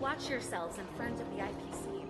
Watch yourselves in front of the IPC.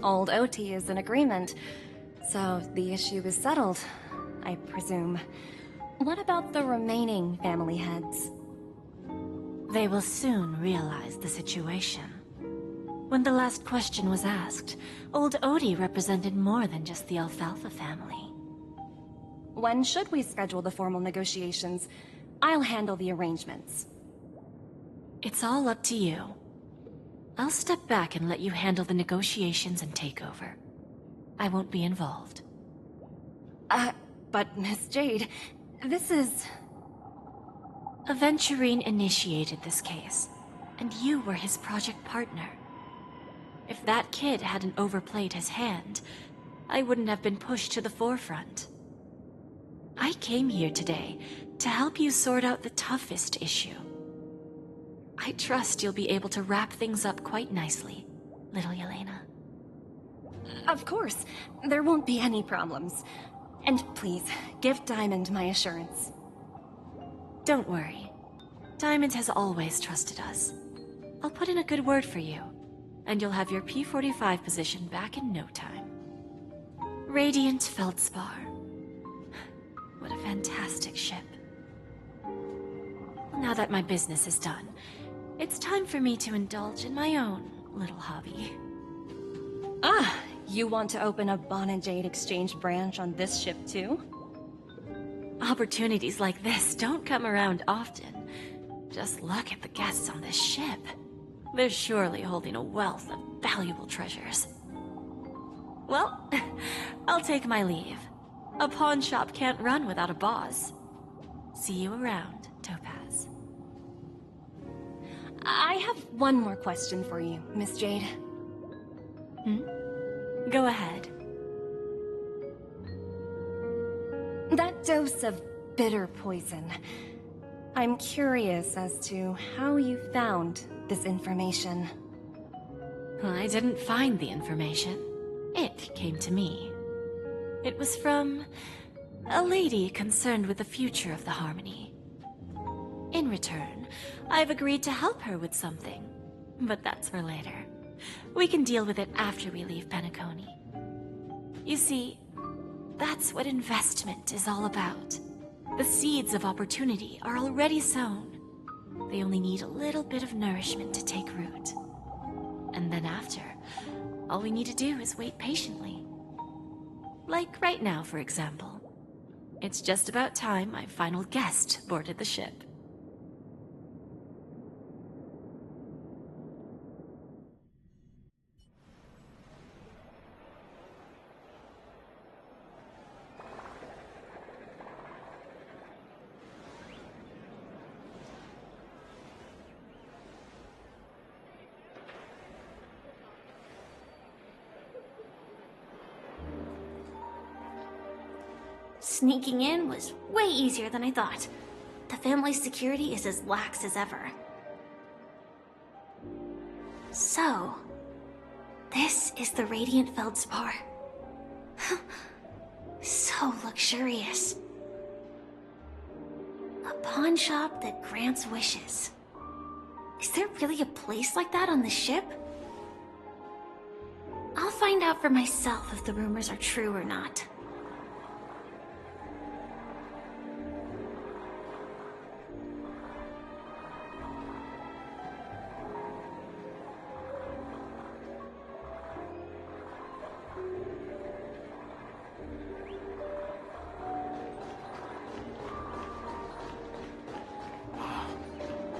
Old OT is in agreement, so the issue is settled, I presume. What about the remaining family heads? They will soon realize the situation. When the last question was asked, old Odie represented more than just the Alfalfa family. When should we schedule the formal negotiations? I'll handle the arrangements. It's all up to you. I'll step back and let you handle the negotiations and takeover. I won't be involved. But Miss Jade, this is... Aventurine initiated this case, and you were his project partner. If that kid hadn't overplayed his hand, I wouldn't have been pushed to the forefront. I came here today to help you sort out the toughest issue. I trust you'll be able to wrap things up quite nicely, little Yelena. Of course, there won't be any problems. And please, give Diamond my assurance. Don't worry. Diamond has always trusted us. I'll put in a good word for you, and you'll have your P-45 position back in no time. Radiant Feldspar. What a fantastic ship. Now that my business is done, it's time for me to indulge in my own little hobby. Ah, you want to open a Bonajade exchange branch on this ship too? Opportunities like this don't come around often. Just look at the guests on this ship. They're surely holding a wealth of valuable treasures. Well, I'll take my leave. A pawn shop can't run without a boss. See you around, Topaz. I have one more question for you, Miss Jade. Go ahead. That dose of bitter poison. I'm curious as to how you found this information. I didn't find the information. It came to me. It was from a lady concerned with the future of the Harmony. In return, I've agreed to help her with something, but that's for later. We can deal with it after we leave Penacony. You see, that's what investment is all about. The seeds of opportunity are already sown. They only need a little bit of nourishment to take root. And then after, all we need to do is wait patiently. Like right now, for example. It's just about time my final guest boarded the ship. Sneaking in was way easier than I thought. The family's security is as lax as ever. So, this is the Radiant Feldspar. So luxurious. A pawn shop that grants wishes. Is there really a place like that on the ship? I'll find out for myself if the rumors are true or not.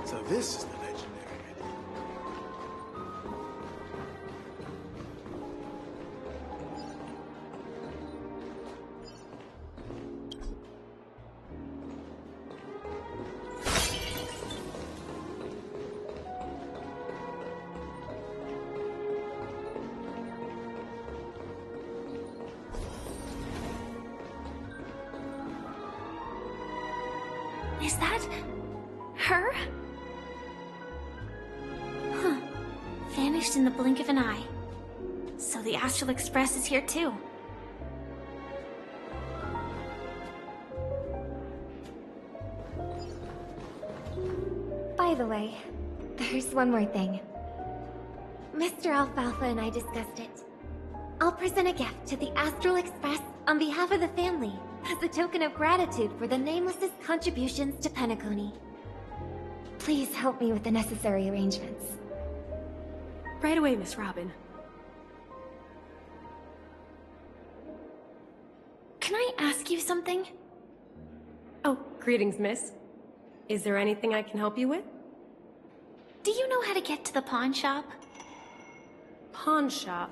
So this is the legendary. Is that her? Huh. Vanished in the blink of an eye. So the Astral Express is here too. By the way, there's one more thing. Mr. Alfalfa and I discussed it. I'll present a gift to the Astral Express on behalf of the family as a token of gratitude for the Nameless's contributions to Penacony. Please help me with the necessary arrangements. Right away, Miss Robin. Can I ask you something? Oh, greetings, miss. Is there anything I can help you with? Do you know how to get to the pawn shop? Pawn shop.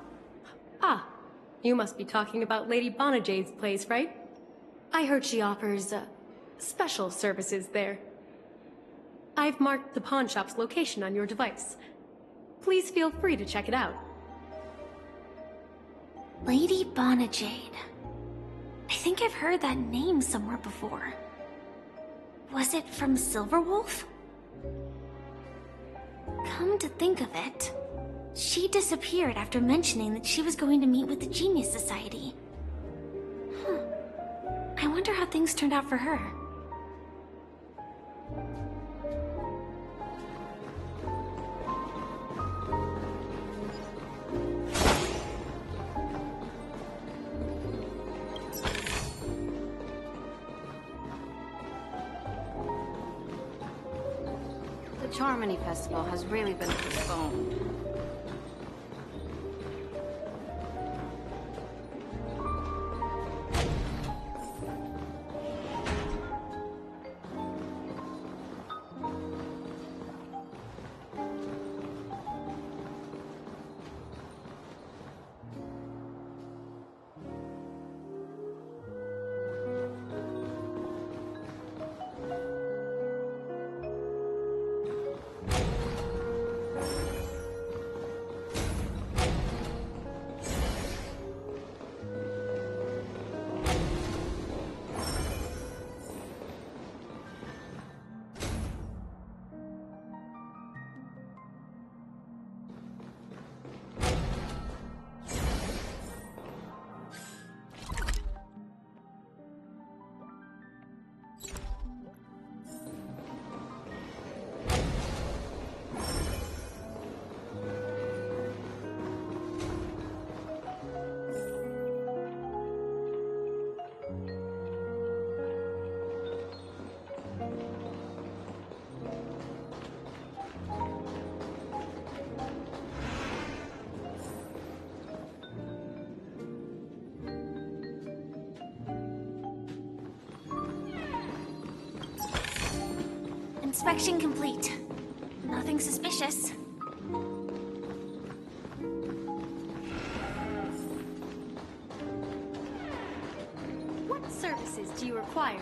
Ah, you must be talking about Lady Bonajade's place, right? I heard she offers, special services there. I've marked the pawn shop's location on your device. Please feel free to check it out. Lady Bonajade. I think I've heard that name somewhere before. Was it from Silverwolf? Come to think of it, she disappeared after mentioning that she was going to meet with the Genius Society. I wonder how things turned out for her. The Charmony Festival has really been postponed. Inspection complete. Nothing suspicious. What services do you require?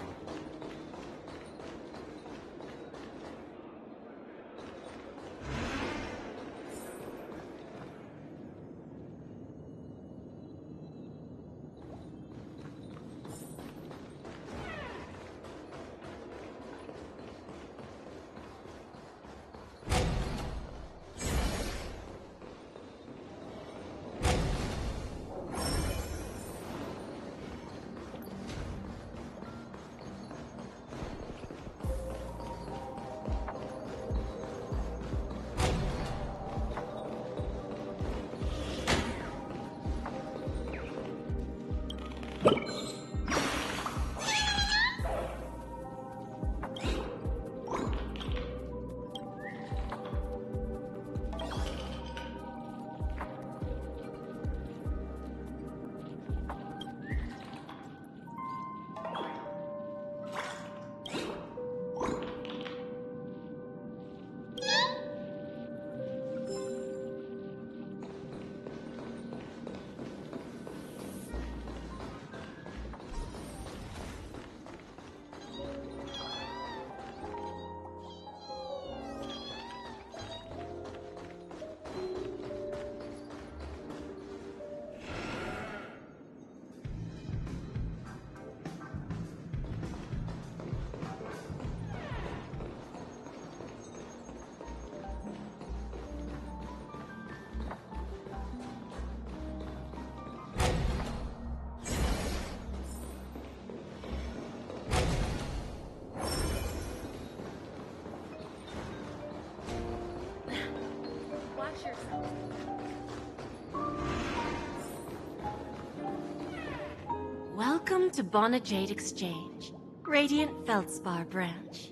Welcome to Bonajade Exchange, Radiant Feldspar branch.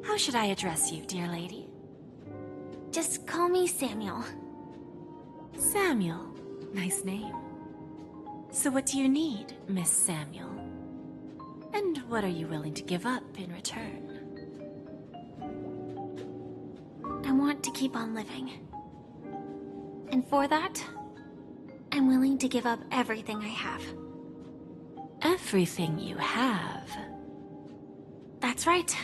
How should I address you, dear lady? Just call me Samuel. Samuel. Nice name. So what do you need, Miss Samuel? And what are you willing to give up in return? I want to keep on living. And for that, I'm willing to give up everything I have. Everything you have? That's right.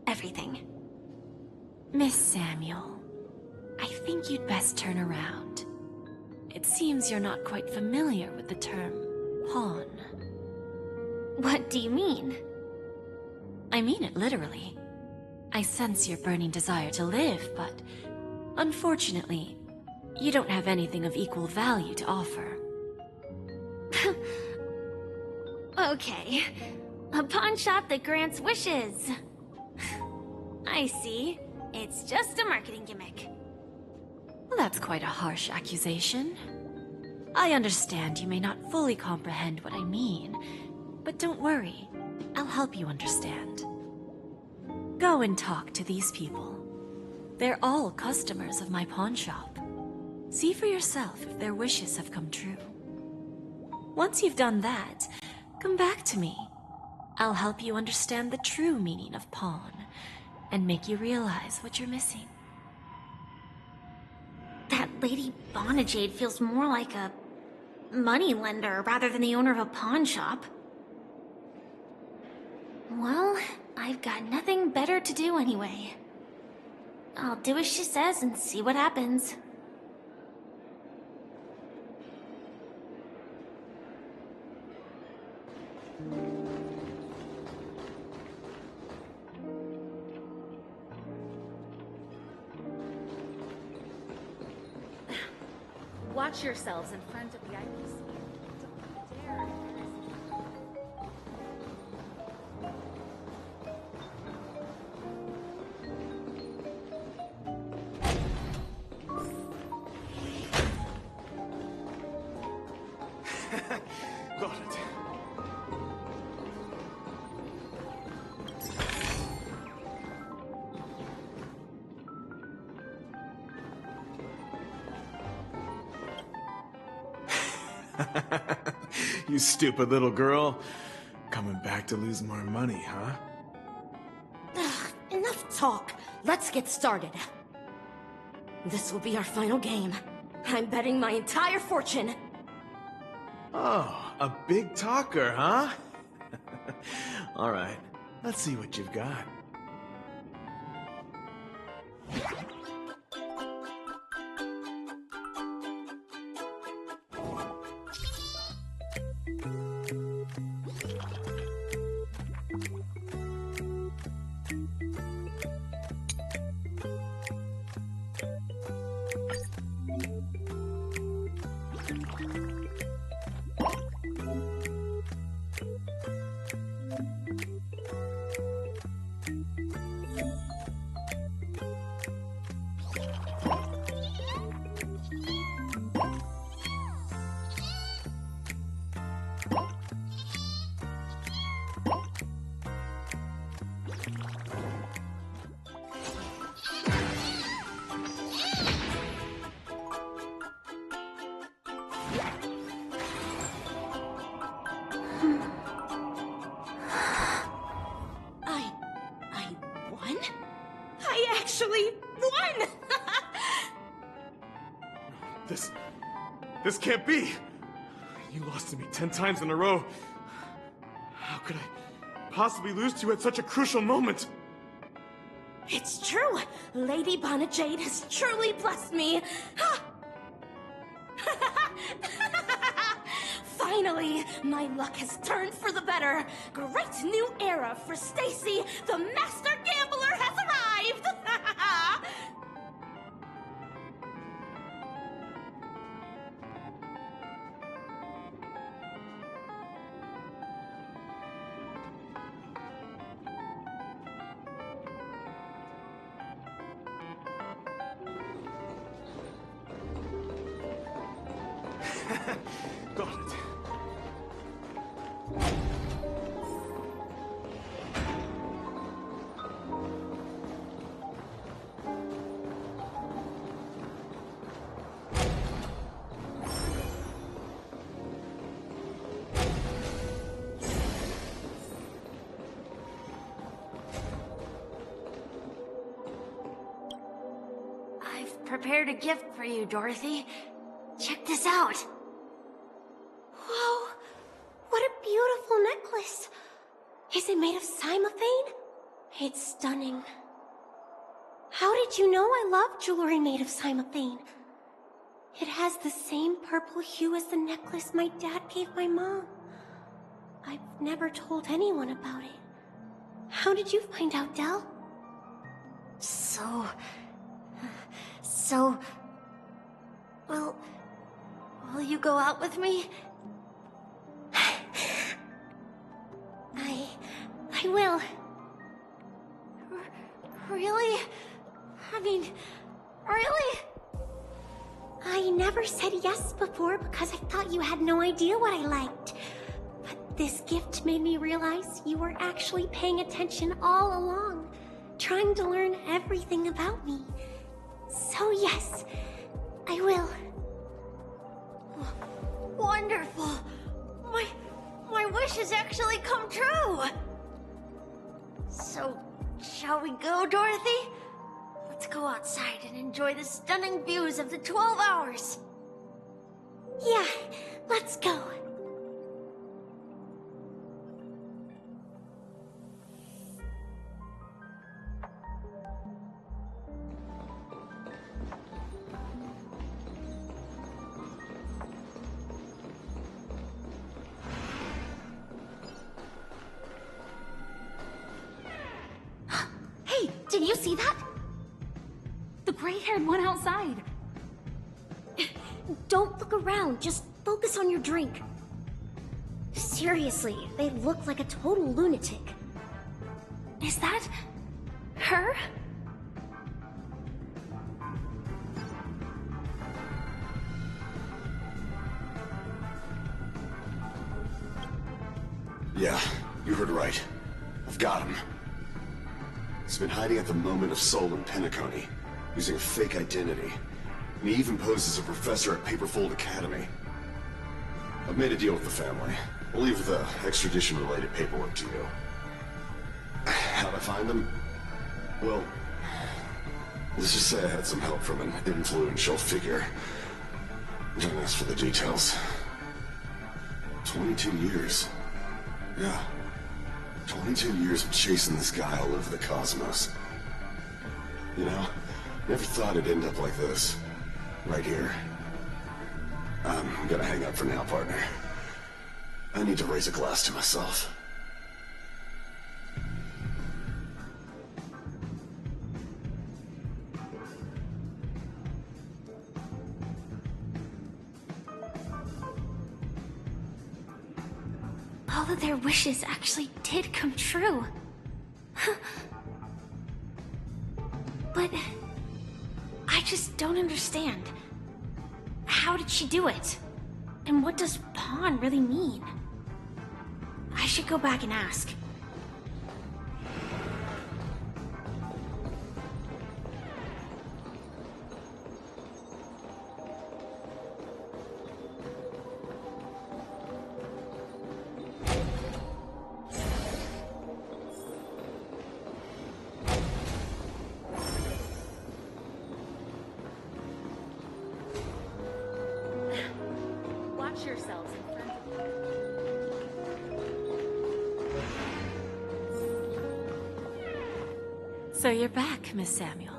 Everything. Miss Samuel, I think you'd best turn around. It seems you're not quite familiar with the term pawn. What do you mean? I mean it literally. I sense your burning desire to live, but unfortunately, you don't have anything of equal value to offer. Okay. A pawn shop that grants wishes. I see. It's just a marketing gimmick. Well, that's quite a harsh accusation. I understand you may not fully comprehend what I mean, but don't worry. I'll help you understand. Go and talk to these people. They're all customers of my pawn shop. See for yourself if their wishes have come true. Once you've done that, come back to me. I'll help you understand the true meaning of pawn, and make you realize what you're missing. That Lady Bonajade feels more like a money lender rather than the owner of a pawn shop. Well, I've got nothing better to do anyway. I'll do as she says and see what happens. Watch yourselves in front of the IPC. Don't dare embarrass me. Got it. You stupid little girl. Coming back to lose more money, huh? Ugh, enough talk. Let's get started. This will be our final game. I'm betting my entire fortune. Oh, a big talker, huh? All right, let's see what you've got. I won? I actually won! This can't be! You lost to me 10 times in a row. How could I possibly lose to you at such a crucial moment? It's true! Lady Bonajade has truly blessed me! Finally, my luck has turned for the better. Great new era for Stacy. The master gambler has arrived. Got it. I've prepared a gift for you, Dorothy. Check this out. Whoa! What a beautiful necklace! Is it made of cymophane? It's stunning. How did you know I love jewelry made of cymophane? It has the same purple hue as the necklace my dad gave my mom. I've never told anyone about it. How did you find out, Del? Will you go out with me? I will. Really? I mean, really? I never said yes before because I thought you had no idea what I liked. But this gift made me realize you were actually paying attention all along, trying to learn everything about me. So yes, I will. Wonderful! My wish has actually come true! So, shall we go, Dorothy? Let's go outside and enjoy the stunning views of the 12 hours. Yeah, let's go. Hey, did you see that? The gray-haired one outside. Don't look around, just focus on your drink. Seriously, they look like a total lunatic. Is that her? Yeah, you heard right. I've got him. He's been hiding at the moment of soul in Penacony, using a fake identity. And he even posed as a professor at Paperfold Academy. I've made a deal with the family. We'll leave the extradition-related paperwork to you. How'd I find them? Well, let's just say I had some help from an influential figure. Don't ask for the details. 22 years. Yeah. 22 years of chasing this guy all over the cosmos. You know, never thought it'd end up like this. Right here. I'm gonna hang up for now, partner. I need to raise a glass to myself. All of their wishes actually did come true. But I just don't understand. How did she do it? And what does pawn really mean? I should go back and ask. Watch yourselves in front of you. So you're back, Miss Samuel.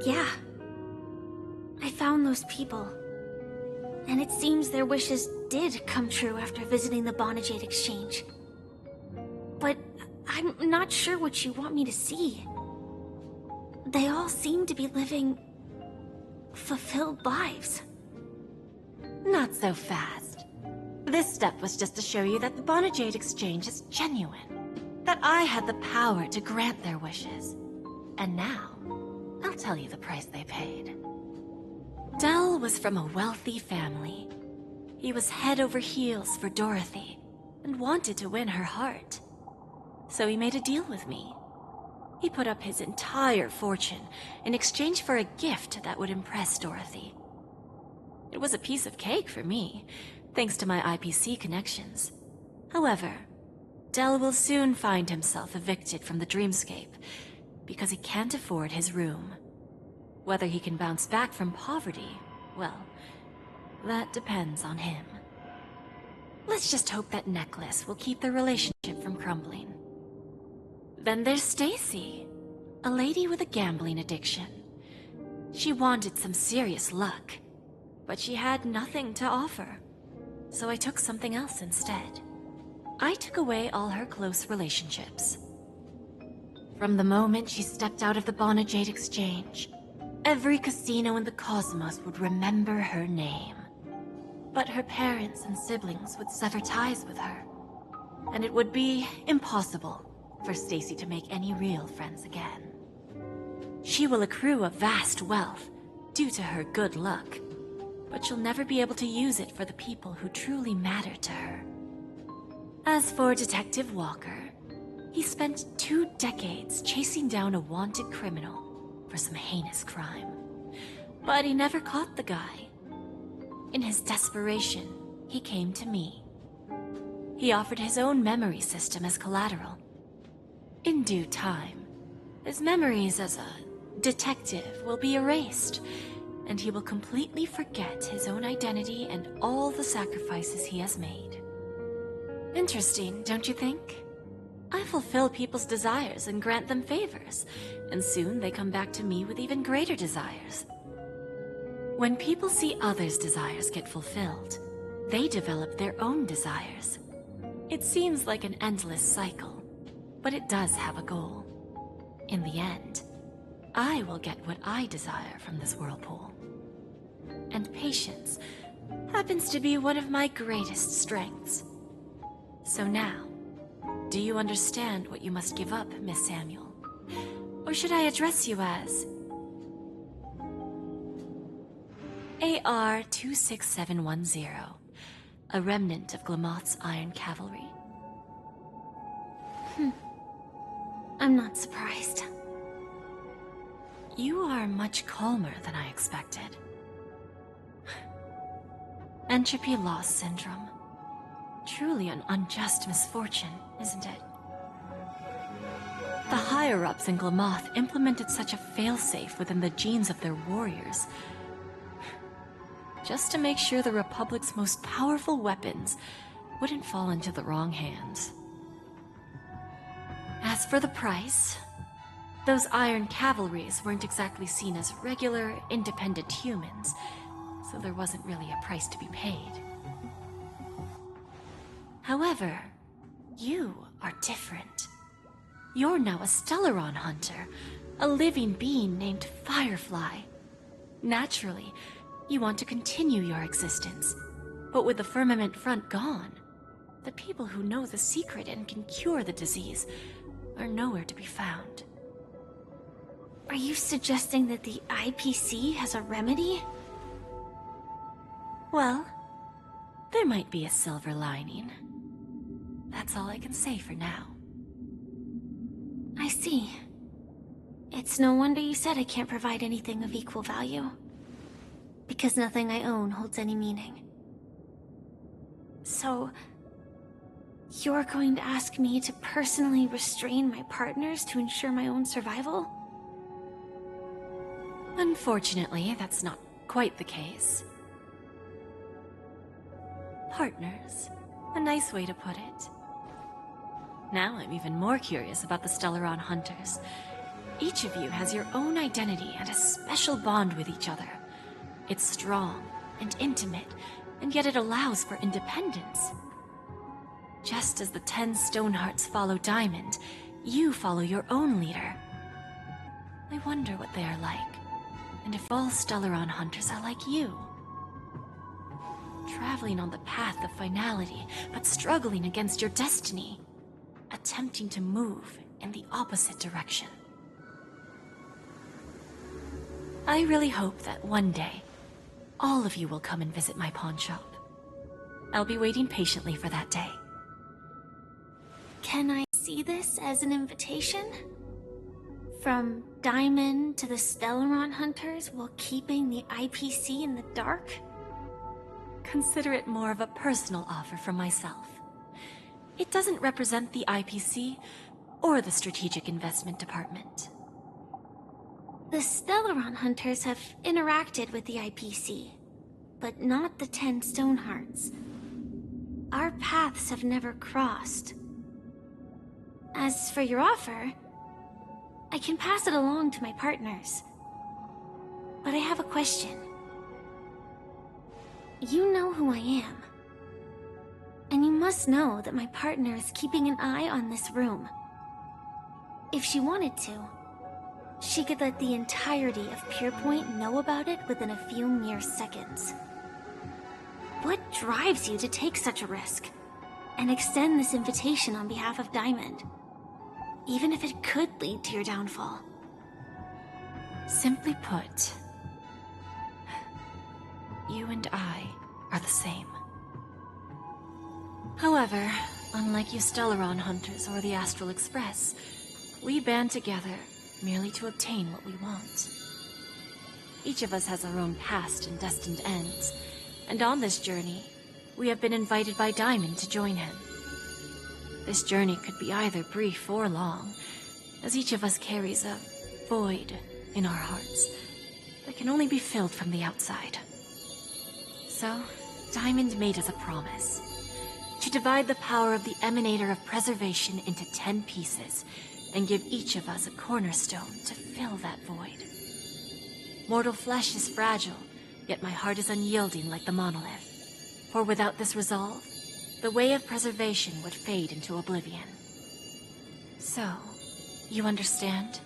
Yeah. I found those people. And it seems their wishes did come true after visiting the Bonajade Exchange. But I'm not sure what you want me to see. They all seem to be living fulfilled lives. Not so fast. This step was just to show you that the Bonajade Exchange is genuine. That I had the power to grant their wishes. And now, I'll tell you the price they paid. Del was from a wealthy family. He was head over heels for Dorothy, and wanted to win her heart. So he made a deal with me. He put up his entire fortune in exchange for a gift that would impress Dorothy. It was a piece of cake for me, thanks to my IPC connections. However, Del will soon find himself evicted from the dreamscape because he can't afford his room. Whether he can bounce back from poverty, well, that depends on him. Let's just hope that necklace will keep their relationship from crumbling. Then there's Stacy, a lady with a gambling addiction. She wanted some serious luck, but she had nothing to offer. so I took something else instead. I took away all her close relationships. From the moment she stepped out of the Bonajade Exchange, every casino in the cosmos would remember her name. But her parents and siblings would sever ties with her, and it would be impossible for Stacy to make any real friends again. She will accrue a vast wealth due to her good luck, but she'll never be able to use it for the people who truly matter to her. As for Detective Walker, he spent 2 decades chasing down a wanted criminal for some heinous crime. But he never caught the guy. In his desperation, he came to me. He offered his own memory system as collateral. In due time, his memories as a detective will be erased, and he will completely forget his own identity and all the sacrifices he has made. Interesting, don't you think? I fulfill people's desires and grant them favors, and soon they come back to me with even greater desires. When people see others' desires get fulfilled, they develop their own desires. It seems like an endless cycle, but it does have a goal. In the end, I will get what I desire from this whirlpool. And patience happens to be one of my greatest strengths. So now, do you understand what you must give up, Miss Samuel? Or should I address you as AR-26710, a remnant of Glamoth's Iron Cavalry? I'm not surprised. You are much calmer than I expected. Entropy loss syndrome. Truly an unjust misfortune, isn't it? The higher-ups in Glamoth implemented such a failsafe within the genes of their warriors, just to make sure the Republic's most powerful weapons wouldn't fall into the wrong hands. As for the price, those Iron Cavalries weren't exactly seen as regular, independent humans, so there wasn't really a price to be paid. However, you are different. You're now a Stellaron hunter, a living being named Firefly. Naturally, you want to continue your existence, but with the Firmament Front gone, the people who know the secret and can cure the disease are nowhere to be found. Are you suggesting that the IPC has a remedy? Well, there might be a silver lining. That's all I can say for now. I see. It's no wonder you said I can't provide anything of equal value. Because nothing I own holds any meaning. So, you're going to ask me to personally restrain my partners to ensure my own survival? Unfortunately, that's not quite the case. Partners. A nice way to put it. Now I'm even more curious about the Stellaron Hunters. Each of you has your own identity and a special bond with each other. It's strong and intimate, and yet it allows for independence. Just as the 10 Stonehearts follow Diamond, you follow your own leader. I wonder what they are like, and if all Stellaron Hunters are like you. Traveling on the path of finality, but struggling against your destiny. Attempting to move in the opposite direction. I really hope that one day, all of you will come and visit my pawn shop. I'll be waiting patiently for that day. Can I see this as an invitation? From Diamond to the Stellaron Hunters while keeping the IPC in the dark? Consider it more of a personal offer from myself. It doesn't represent the IPC or the Strategic Investment Department. The Stellaron Hunters have interacted with the IPC, but not the 10 Stonehearts. Our paths have never crossed. As for your offer, I can pass it along to my partners. But I have a question. You know who I am, And you must know that my partner is keeping an eye on this room. If she wanted to, she could let the entirety of Pierpoint know about it within a few mere seconds. What drives you to take such a risk and extend this invitation on behalf of Diamond, even if it could lead to your downfall? Simply put, you and I are the same. However, unlike you Stellaron hunters or the Astral Express, we band together merely to obtain what we want. Each of us has our own past and destined ends, and on this journey, we have been invited by Diamond to join him. This journey could be either brief or long, as each of us carries a void in our hearts that can only be filled from the outside. So, Diamond made us a promise to divide the power of the Emanator of Preservation into 10 pieces and give each of us a cornerstone to fill that void. Mortal flesh is fragile, yet my heart is unyielding like the monolith. For without this resolve, the way of preservation would fade into oblivion. So, you understand?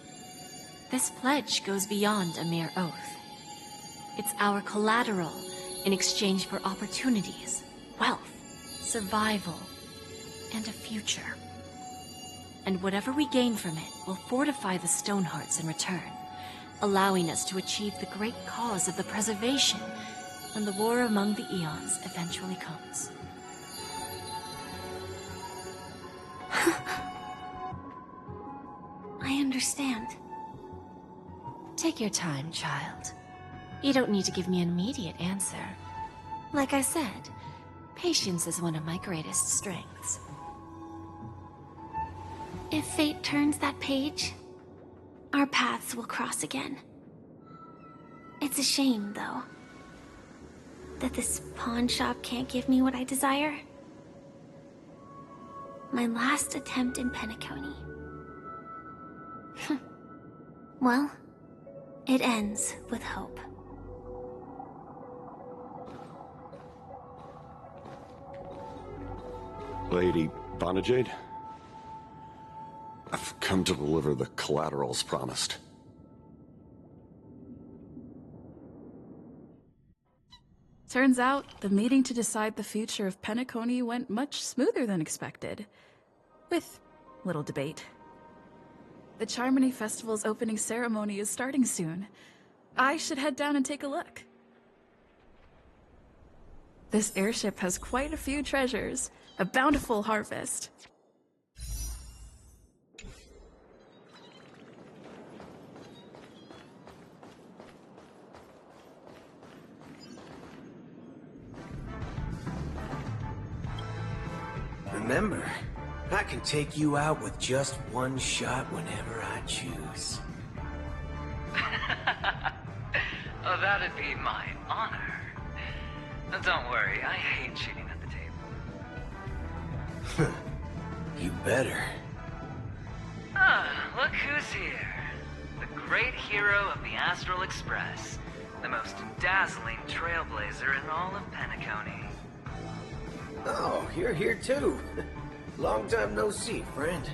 This pledge goes beyond a mere oath. It's our collateral in exchange for opportunities, wealth, survival, and a future. And whatever we gain from it will fortify the Stonehearts in return, allowing us to achieve the great cause of the preservation when the war among the Eons eventually comes. I understand. Take your time, child. You don't need to give me an immediate answer. Like I said, patience is one of my greatest strengths. If fate turns that page, our paths will cross again. It's a shame, though, that this pawn shop can't give me what I desire. My last attempt in Penacony. Well, it ends with hope. Lady Bonajade? I've come to deliver the collaterals promised. Turns out, the meeting to decide the future of Penacony went much smoother than expected. With little debate. The Charmony Festival's opening ceremony is starting soon. I should head down and take a look. This airship has quite a few treasures. A bountiful harvest. Remember, I can take you out with just one shot whenever I choose. Oh, that'd be my honor. Don't worry, I hate cheating at the table. You better. Ah, look who's here. The great hero of the Astral Express. The most dazzling trailblazer in all of Penacony. Oh, you're here too. Long time no see, friend.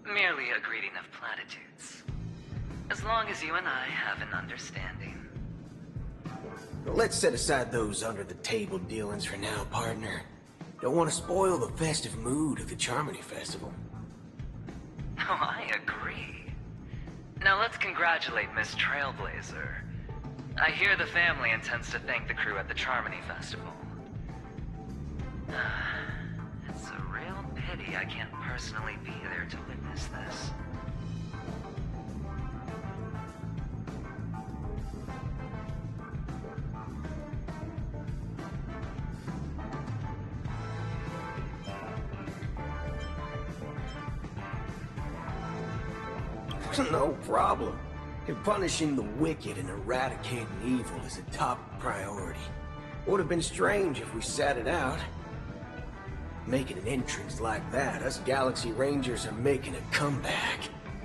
Merely a greeting of platitudes. As long as you and I have an understanding. Let's set aside those under-the-table dealings for now, partner. Don't want to spoil the festive mood of the Charmony Festival. Oh, I agree. Now let's congratulate Miss Trailblazer. I hear the family intends to thank the crew at the Charmony Festival. It's a real pity I can't personally be there to witness this. No problem. And punishing the wicked and eradicating evil is a top priority. Would have been strange if we sat it out. Making an entrance like that, us Galaxy Rangers are making a comeback.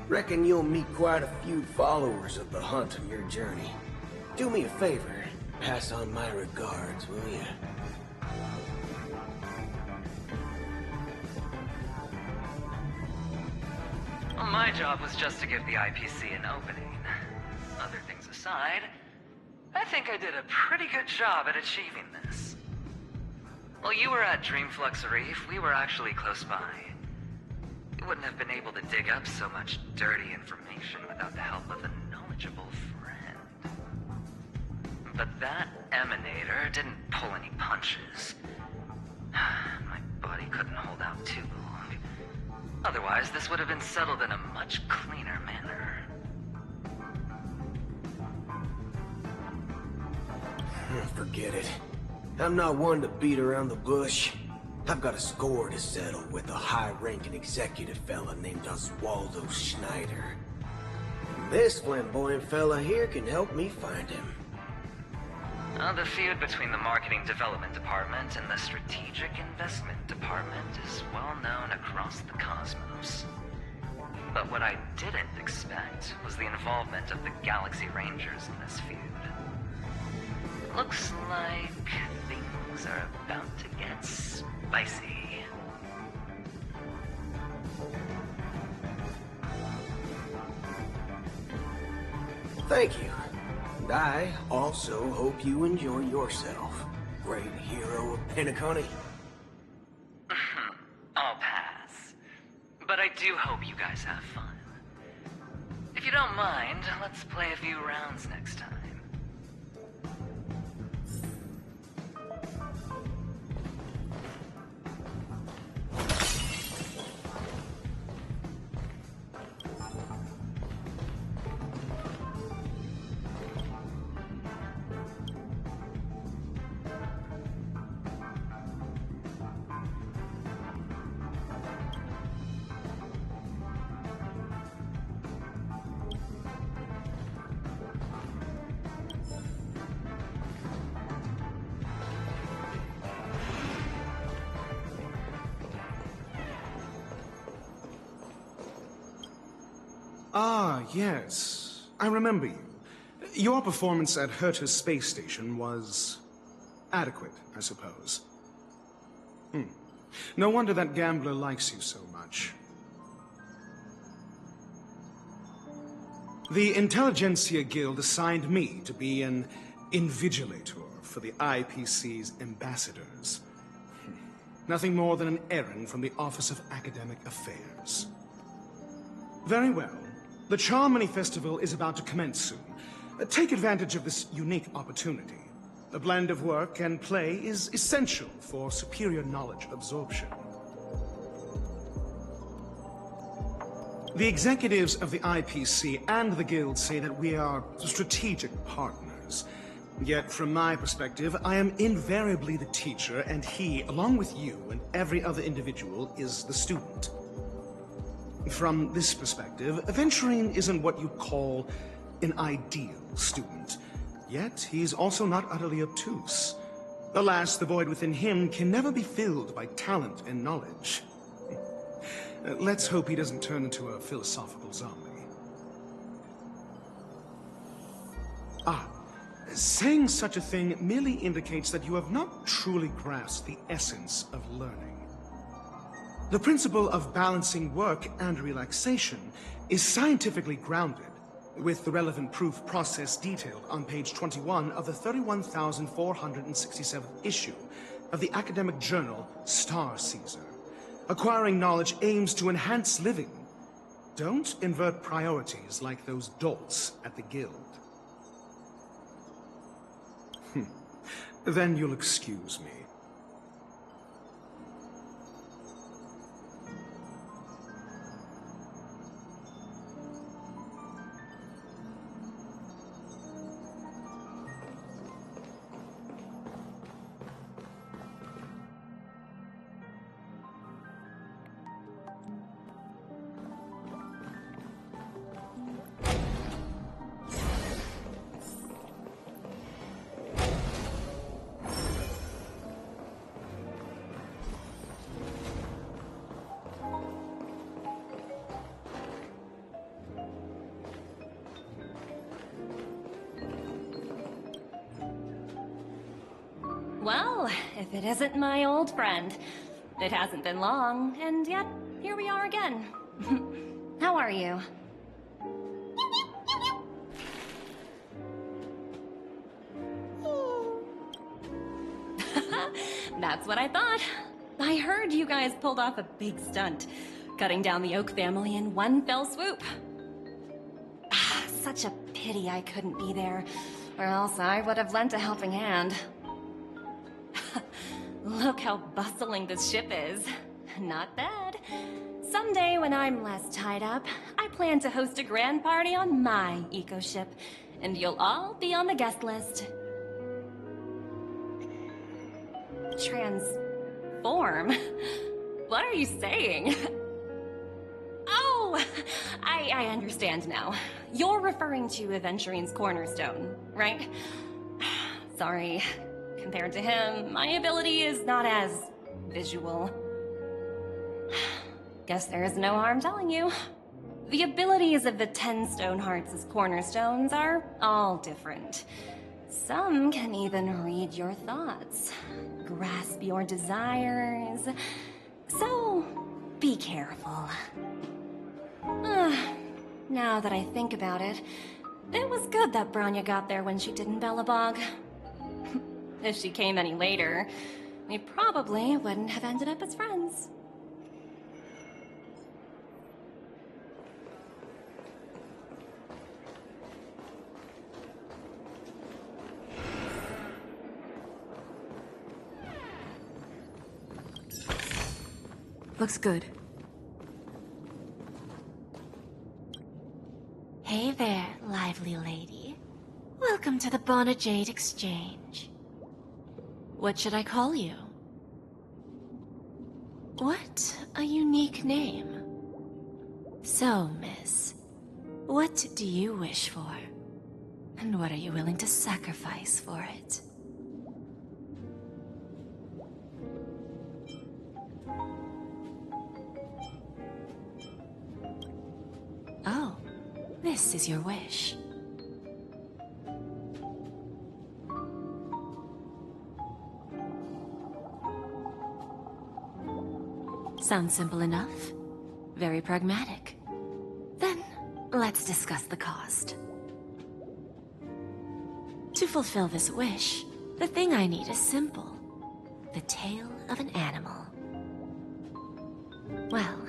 Reckon you'll meet quite a few followers of the hunt on your journey. Do me a favor, pass on my regards, will you? Well, my job was just to give the IPC an opening. Other things aside, I think I did a pretty good job at achieving this. While you were at Dreamflux Reef, we were actually close by. You wouldn't have been able to dig up so much dirty information without the help of a knowledgeable friend. But that emanator didn't pull any punches. My body couldn't hold out too long. Otherwise, this would have been settled in a much cleaner manner. Forget it. I'm not one to beat around the bush. I've got a score to settle with a high-ranking executive fella named Oswaldo Schneider. This flamboyant fella here can help me find him. The feud between the Marketing Development Department and the Strategic Investment Department is well known across the cosmos. But what I didn't expect was the involvement of the Galaxy Rangers in this feud. Looks like things are about to get spicy. Thank you. And I also hope you enjoy yourself, great hero of Penacony. I'll pass. But I do hope you guys have fun. If you don't mind, let's play a few rounds next time. Ah, yes. I remember you. Your performance at Herta's space station was adequate, I suppose. No wonder that gambler likes you so much. The Intelligentsia Guild assigned me to be an invigilator for the IPC's ambassadors. Nothing more than an errand from the Office of Academic Affairs. Very well. The Charmony Festival is about to commence soon. Take advantage of this unique opportunity. A blend of work and play is essential for superior knowledge absorption. The executives of the IPC and the Guild say that we are strategic partners. Yet, from my perspective, I am invariably the teacher, and he, along with you and every other individual, is the student. From this perspective, Aventurine isn't what you'd call an ideal student. Yet, he's also not utterly obtuse. Alas, the void within him can never be filled by talent and knowledge. Let's hope he doesn't turn into a philosophical zombie. Saying such a thing merely indicates that you have not truly grasped the essence of learning. The principle of balancing work and relaxation is scientifically grounded, with the relevant proof process detailed on page 21 of the 31,467th issue of the academic journal Star Caesar. Acquiring knowledge aims to enhance living. Don't invert priorities like those dolts at the Guild. Then you'll excuse me. Well, if it isn't my old friend. It hasn't been long, and yet, here we are again. How are you? That's what I thought. I heard you guys pulled off a big stunt, cutting down the Oak family in one fell swoop. Such a pity I couldn't be there, or else I would have lent a helping hand. Look how bustling this ship is. Not bad. Someday when I'm less tied up, I plan to host a grand party on my eco-ship, and you'll all be on the guest list. Transform? What are you saying? Oh, I understand now. You're referring to Aventurine's cornerstone, right? Sorry. Compared to him, my ability is not as visual. Guess there is no harm telling you. The abilities of the 10 Stonehearts' cornerstones are all different. Some can even read your thoughts, grasp your desires. So, be careful. Now that I think about it, it was good that Branya got there when she did in Bellabog. If she came any later, we probably wouldn't have ended up as friends. Looks good. Hey there, lively lady. Welcome to the Bonajade Exchange. What should I call you? What a unique name. So, miss, what do you wish for? And what are you willing to sacrifice for it? Oh, this is your wish. Sounds simple enough. Very pragmatic. Then, let's discuss the cost. To fulfill this wish, the thing I need is simple. The tail of an animal. Well,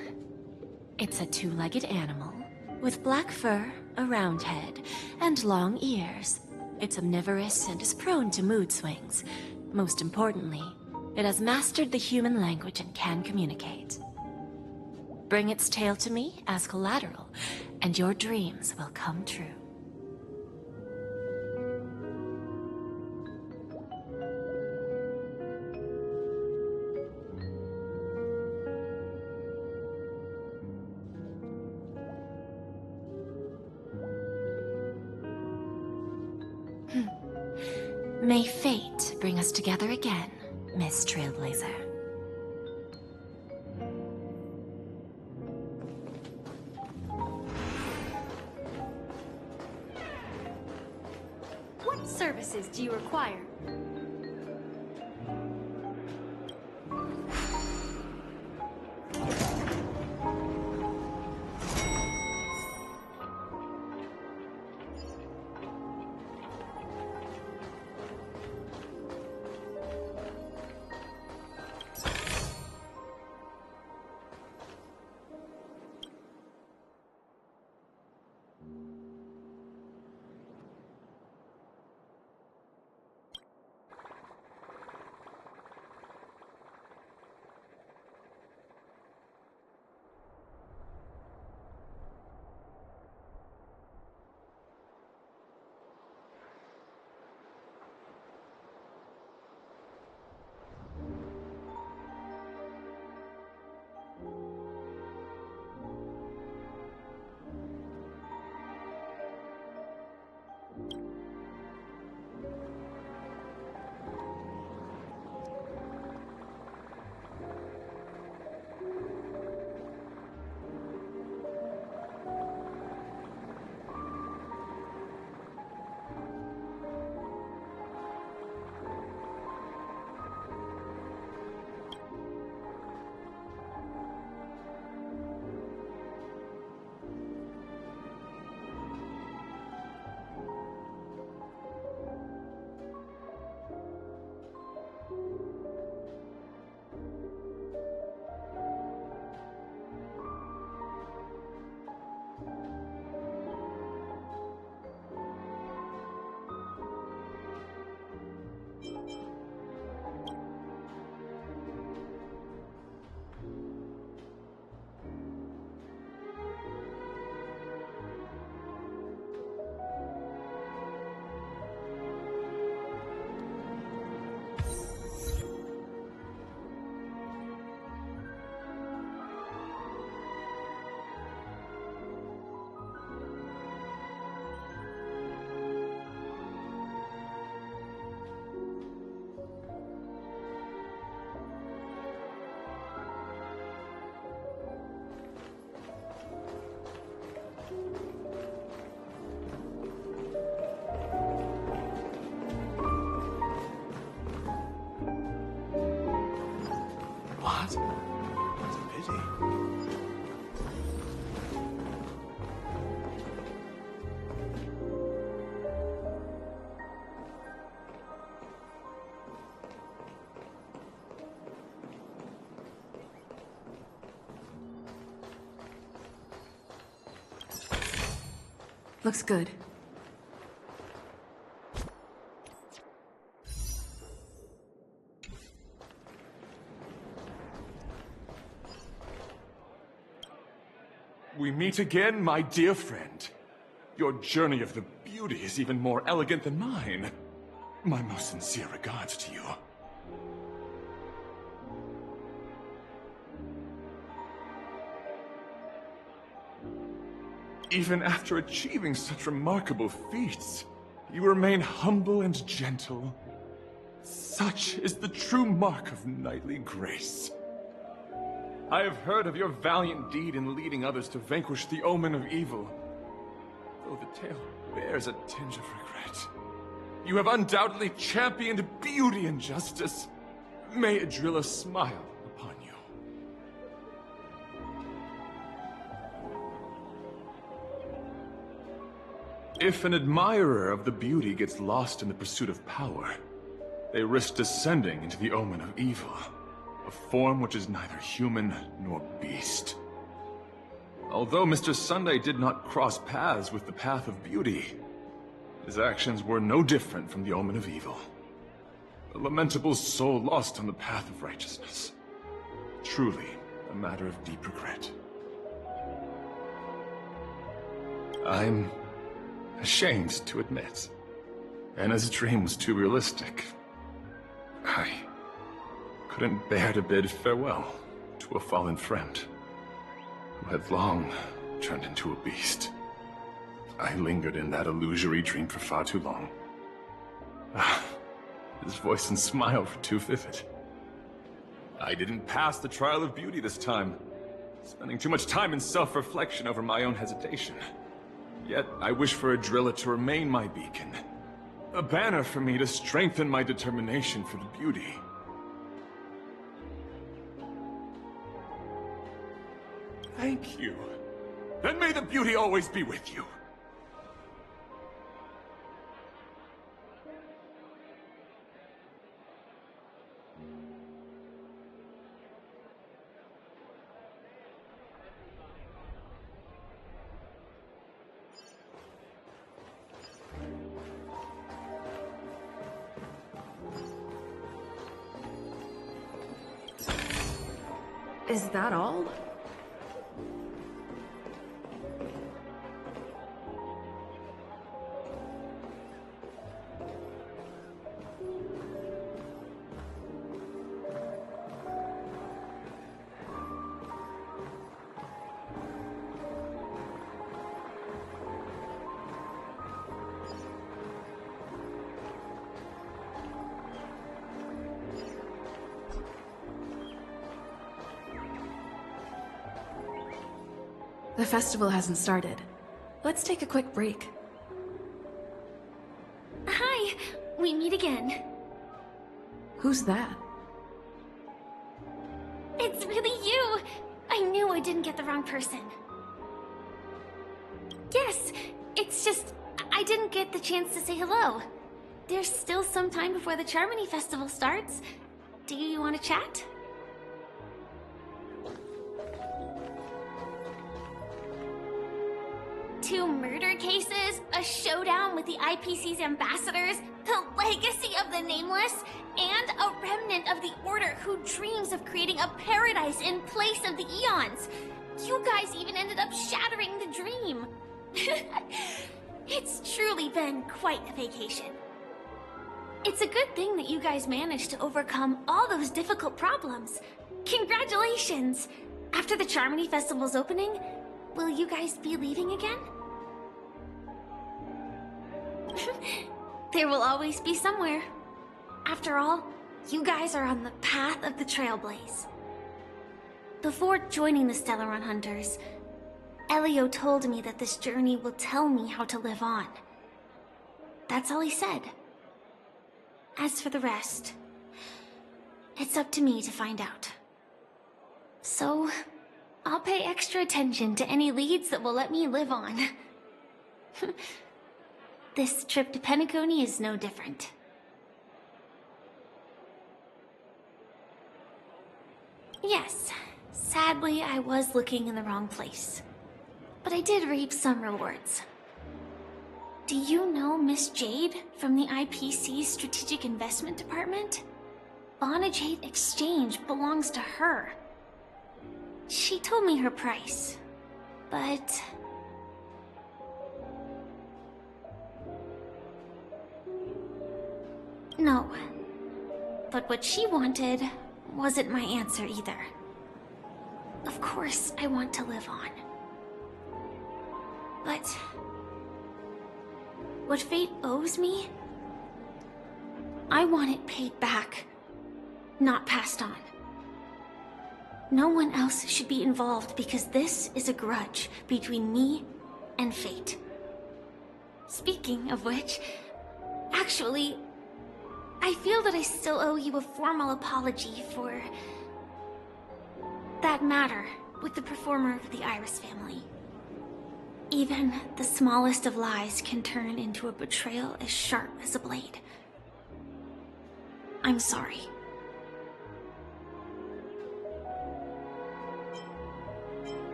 it's a two-legged animal, with black fur, a round head, and long ears. It's omnivorous and is prone to mood swings. Most importantly, it has mastered the human language and can communicate. Bring its tail to me as collateral, and your dreams will come true. May fate bring us together again, Miss Trailblazer. What services do you require? easy. Looks good. We meet again, my dear friend. Your journey of the beauty is even more elegant than mine. My most sincere regards to you. Even after achieving such remarkable feats, you remain humble and gentle. Such is the true mark of knightly grace. I have heard of your valiant deed in leading others to vanquish the omen of evil. Though the tale bears a tinge of regret. You have undoubtedly championed beauty and justice. May Adrilla smile upon you. If an admirer of the beauty gets lost in the pursuit of power, they risk descending into the omen of evil, a form which is neither human nor beast. Although Mr. Sunday did not cross paths with the path of beauty, his actions were no different from the omen of evil. A lamentable soul lost on the path of righteousness. Truly a matter of deep regret. I'm ashamed to admit, Anna's dream was too realistic. I couldn't bear to bid farewell to a fallen friend who had long turned into a beast. I lingered in that illusory dream for far too long. His voice and smile were too vivid. I didn't pass the trial of beauty this time, spending too much time in self-reflection over my own hesitation. Yet, I wish for Adrilla to remain my beacon, a banner for me to strengthen my determination for the beauty. Thank you. Then may the beauty always be with you. Is that all? The festival hasn't started. Let's take a quick break. Hi, we meet again. Who's that? It's really you! I knew I didn't get the wrong person. Yes, it's just, I didn't get the chance to say hello. There's still some time before the Charmony Festival starts. Do you want to chat? Two murder cases, a showdown with the IPC's ambassadors, the legacy of the Nameless, and a remnant of the Order who dreams of creating a paradise in place of the Eons. You guys even ended up shattering the dream. It's truly been quite a vacation. It's a good thing that you guys managed to overcome all those difficult problems. Congratulations! After the Charmony Festival's opening, will you guys be leaving again? There will always be somewhere. After all, you guys are on the path of the Trailblaze. Before joining the Stellaron Hunters, Elio told me that this journey will tell me how to live on. That's all he said. As for the rest, it's up to me to find out. So, I'll pay extra attention to any leads that will let me live on. This trip to Penacony is no different. Yes, sadly I was looking in the wrong place. But I did reap some rewards. Do you know Miss Jade from the IPC's Strategic Investment Department? Bonajade Exchange belongs to her. She told me her price, but... No. But what she wanted wasn't my answer either. Of course, I want to live on. But... what fate owes me? I want it paid back, not passed on. No one else should be involved because this is a grudge between me and fate. Speaking of which, actually, I feel that I still owe you a formal apology for that matter with the performer of the Iris family. Even the smallest of lies can turn into a betrayal as sharp as a blade. I'm sorry.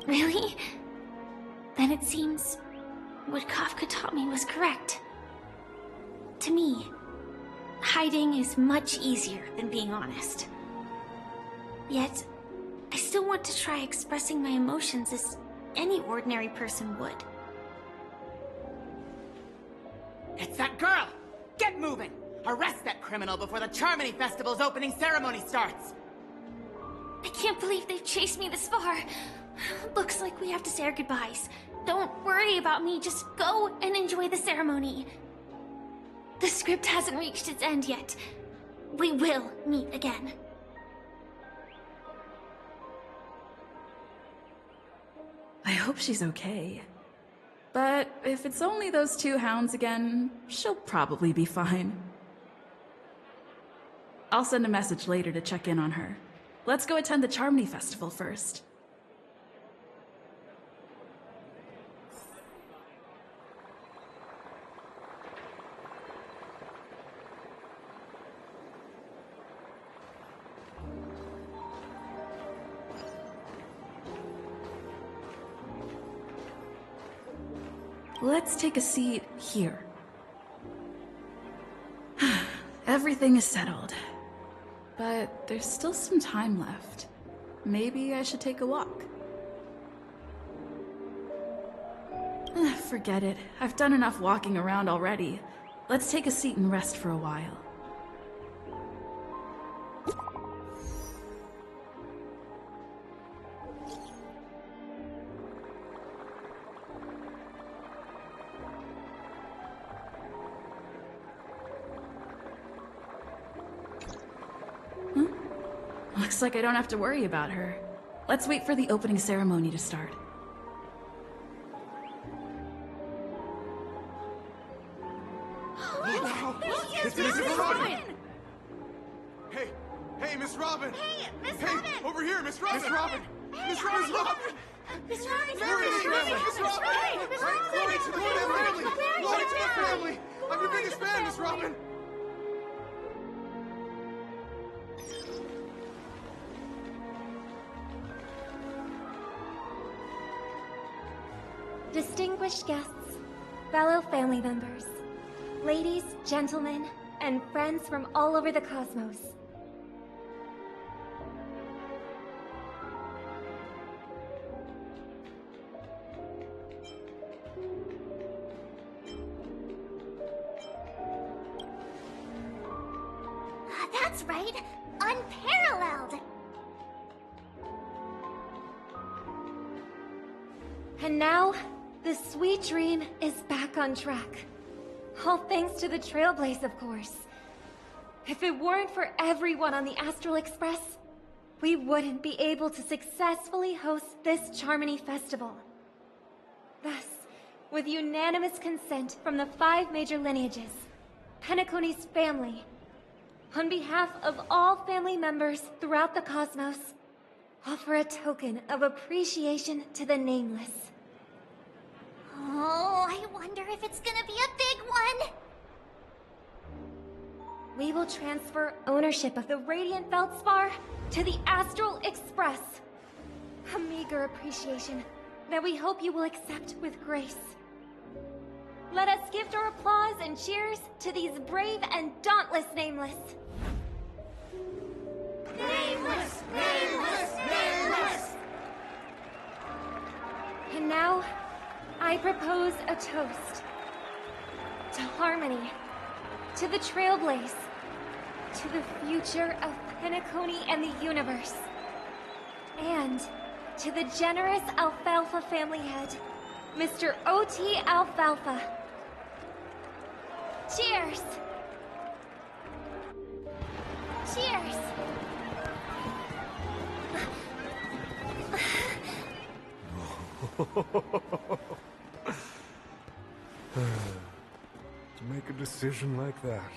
Really? Then it seems what Kafka taught me was correct. To me, hiding is much easier than being honest. Yet, I still want to try expressing my emotions as any ordinary person would. It's that girl! Get moving! Arrest that criminal before the Charmony Festival's opening ceremony starts! I can't believe they've chased me this far. Looks like we have to say our goodbyes. Don't worry about me, just go and enjoy the ceremony. The script hasn't reached its end yet. We will meet again. I hope she's okay. But if it's only those two hounds again, she'll probably be fine. I'll send a message later to check in on her. Let's go attend the Charmony Festival first. Let's take a seat here. Everything is settled. But there's still some time left. Maybe I should take a walk. Forget it. I've done enough walking around already. Let's take a seat and rest for a while. Looks like I don't have to worry about her. Let's wait for the opening ceremony to start. It's Miss Robin! Hey, Miss Robin! Hey, Miss Robin! Over here, Miss Robin! Miss Robin! Miss Robin! Miss Robin! Mary, Miss Robin! Glory to the family! Glory to the family! I'm your biggest fan, Miss Robin! Distinguished guests, fellow family members, ladies, gentlemen, and friends from all over the cosmos. That's right! Unparalleled! And now, the sweet dream is back on track. All thanks to the Trailblaze, of course. If it weren't for everyone on the Astral Express, we wouldn't be able to successfully host this Charmony Festival. Thus, with unanimous consent from the 5 major lineages, Penacony's family, on behalf of all family members throughout the cosmos, offer a token of appreciation to the Nameless. Oh, I wonder if it's gonna be a big one! We will transfer ownership of the Radiant Feldspar to the Astral Express. A meager appreciation that we hope you will accept with grace. Let us give our applause and cheers to these brave and dauntless Nameless. Nameless! Nameless! Nameless! And now, I propose a toast. To harmony, to the Trailblaze, to the future of Penacony and the universe, and to the generous Alfalfa family head, Mr. O.T. Alfalfa. Cheers! Cheers! To make a decision like that.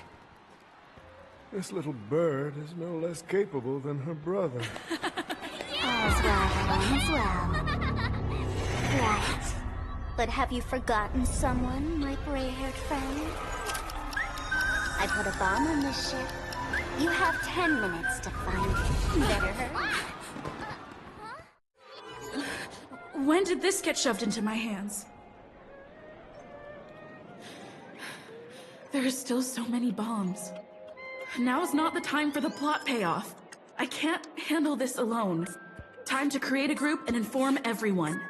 This little bird is no less capable than her brother. All's well that ends well. Right. But have you forgotten someone, my gray-haired friend? I put a bomb on this ship. You have 10 minutes to find it. Better hurry. When did this get shoved into my hands? There are still so many bombs. Now is not the time for the plot payoff. I can't handle this alone. Time to create a group and inform everyone.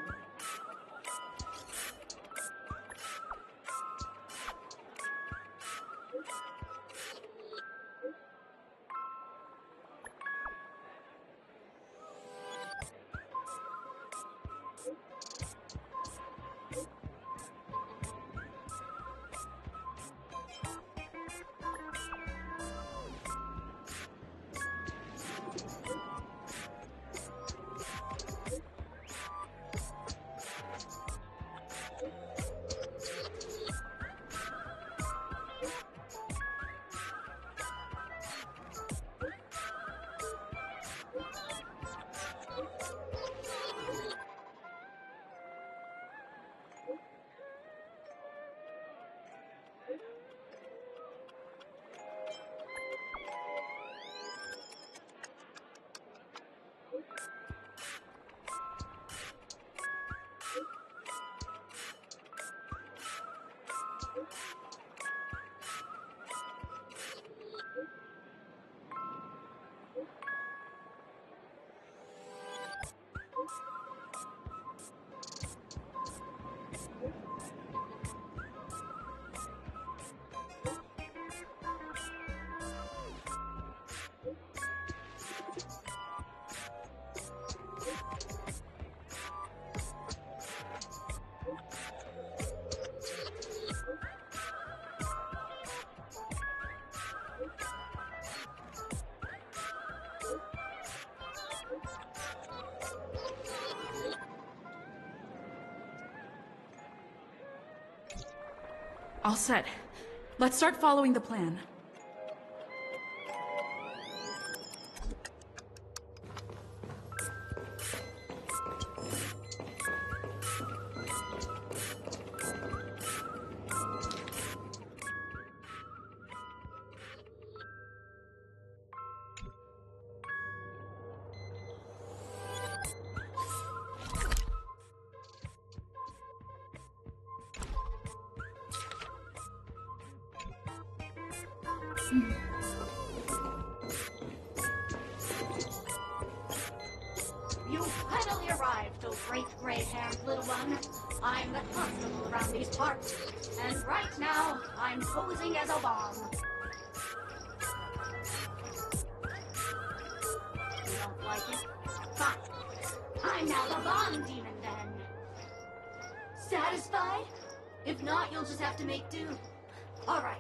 All set. Let's start following the plan. You finally arrived, oh great gray-haired little one. I'm the constable around these parts, and right now, I'm posing as a bomb. You don't like it? Fine. I'm now the bomb demon, then. Satisfied? If not, you'll just have to make do. Alright,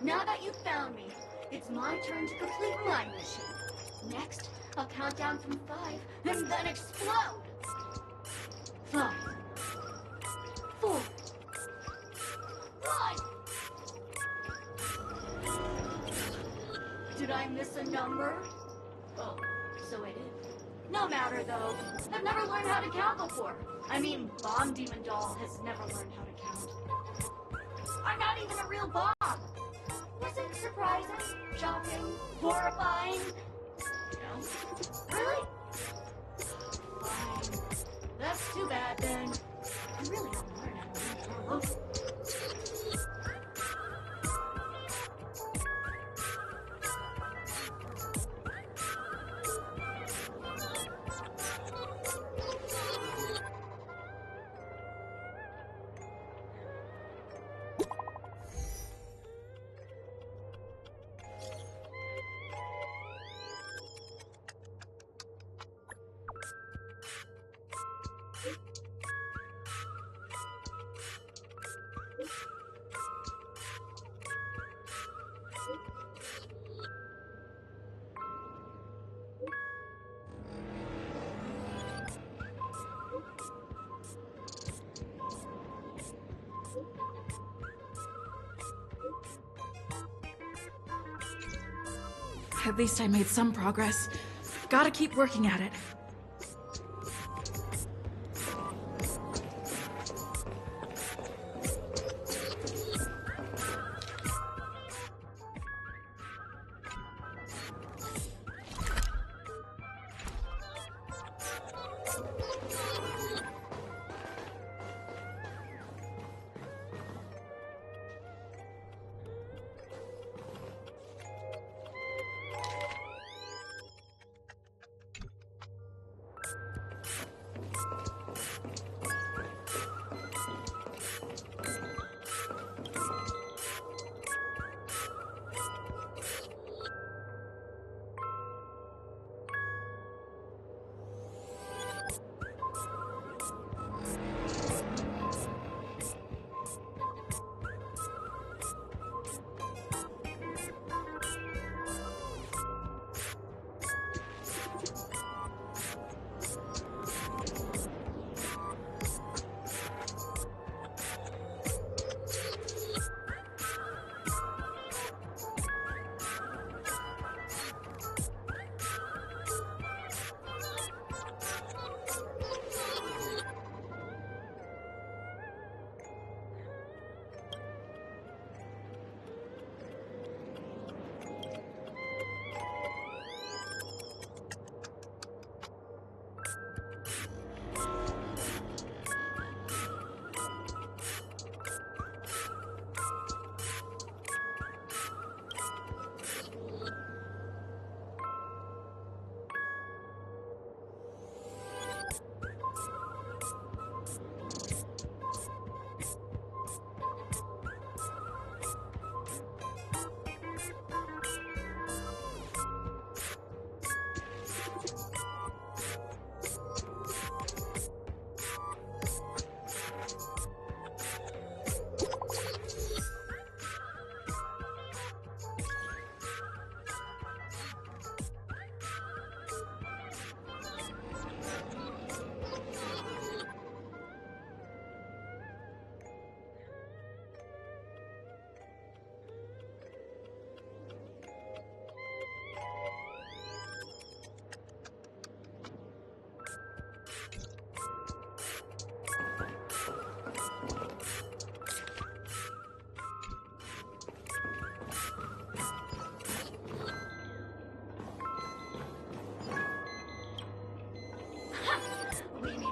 now that you've found me, it's my turn to complete my mission. Next, I'll count down from 5, and then explode! 5, 4, 1... Did I a number? Oh, so it is. No matter, though. I've never learned how to count before. I mean, Bomb Demon Doll has never learned how to count. I'm not even a real bomb! Was it surprising? Shocking? Horrifying? No? Really? Fine. That's too bad, then. I really don't learn how to read or look. At least I made some progress. Gotta keep working at it.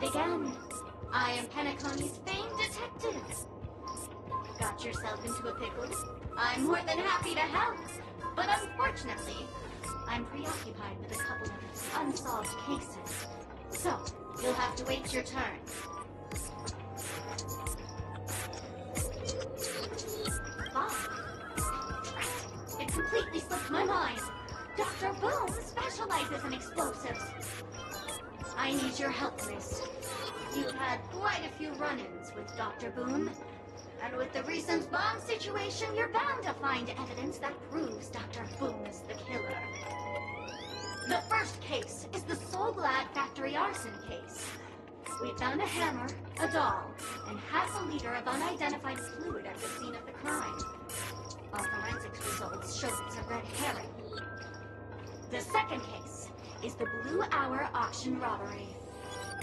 Again, I am Penacony's famed detective. Got yourself into a pickle? I'm more than happy to help. But unfortunately, I'm preoccupied with a couple of unsolved cases. So, you'll have to wait your turn. Bob. It completely slipped my mind. Dr. Boom specializes in explosives. I need your help, miss. You've had quite a few run-ins with Dr. Boom. And with the recent bomb situation, you're bound to find evidence that proves Dr. Boom is the killer. The first case is the Soul Glad factory arson case. We found a hammer, a doll, and half a liter of unidentified fluid at the scene of the crime. Our forensics results show it's a red herring. The second case is the Blue Hour auction robbery.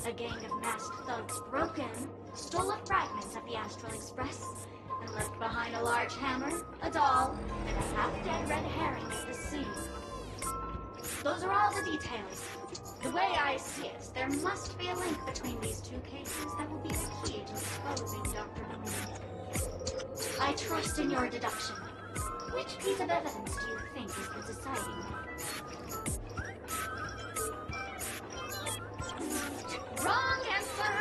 A gang of masked thugs broke in, stole a fragment of the Astral Express, and left behind a large hammer, a doll, and a half-dead red herring at the scene. Those are all the details. The way I see it, there must be a link between these two cases that will be the key to exposing Dr. Boone. I trust in your deduction. Which piece of evidence do you think is the deciding one? Wrong answer!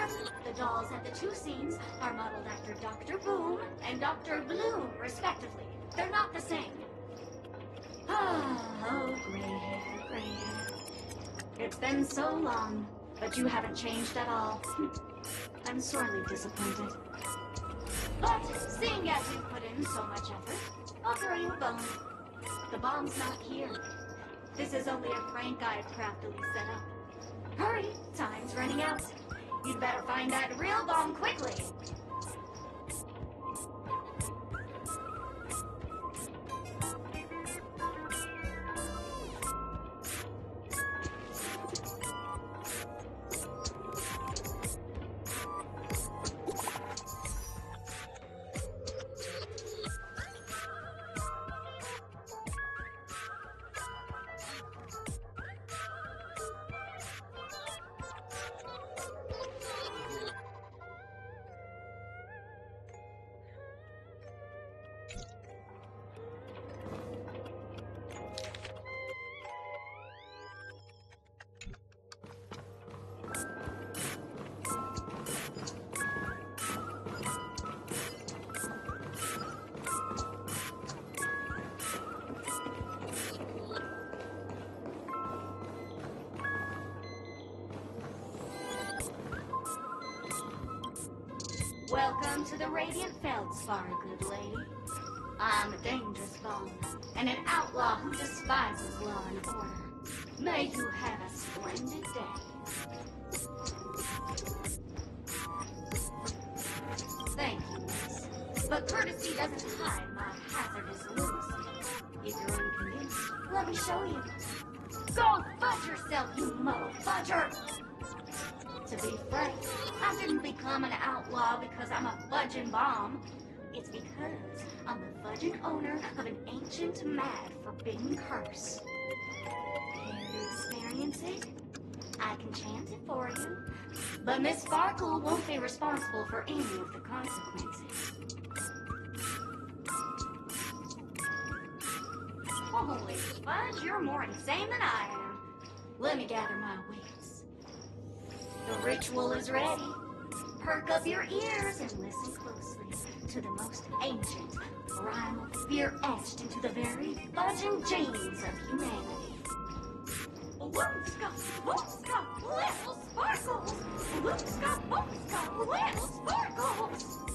The dolls at the two scenes are modeled after Dr. Boom and Dr. Bloom, respectively. They're not the same. Oh, gray hair, gray hair. It's been so long, but you haven't changed at all. I'm sorely disappointed. But, seeing as you put in so much effort, I'll throw you a bone. The bomb's not here. This is only a prank I've craftily set up. Hurry, time's running out. You'd better find that real bomb quickly. Welcome to the Radiant Feldspar, good lady. I'm a dangerous bomb, and an outlaw who despises law and order. May you have a splendid day. Thank you, miss. But courtesy doesn't hide my hazardous lunacy. If you're unconvinced, let me show you. Go fudge yourself, you motherfudger! To be frank, I didn't become an outlaw because I'm a fudging bomb. It's because I'm the fudging owner of an ancient, mad, forbidden curse. Care to experience it? I can chant it for you. But Miss Sparkle won't be responsible for any of the consequences. Holy fudge, you're more insane than I am. Let me gather my wits. The ritual is ready. Perk up your ears and listen closely to the most ancient rhyme of fear etched into the very fudging genes of humanity. Whoopska, whoopska, little sparkles! Whoopska, whoopska, little sparkles!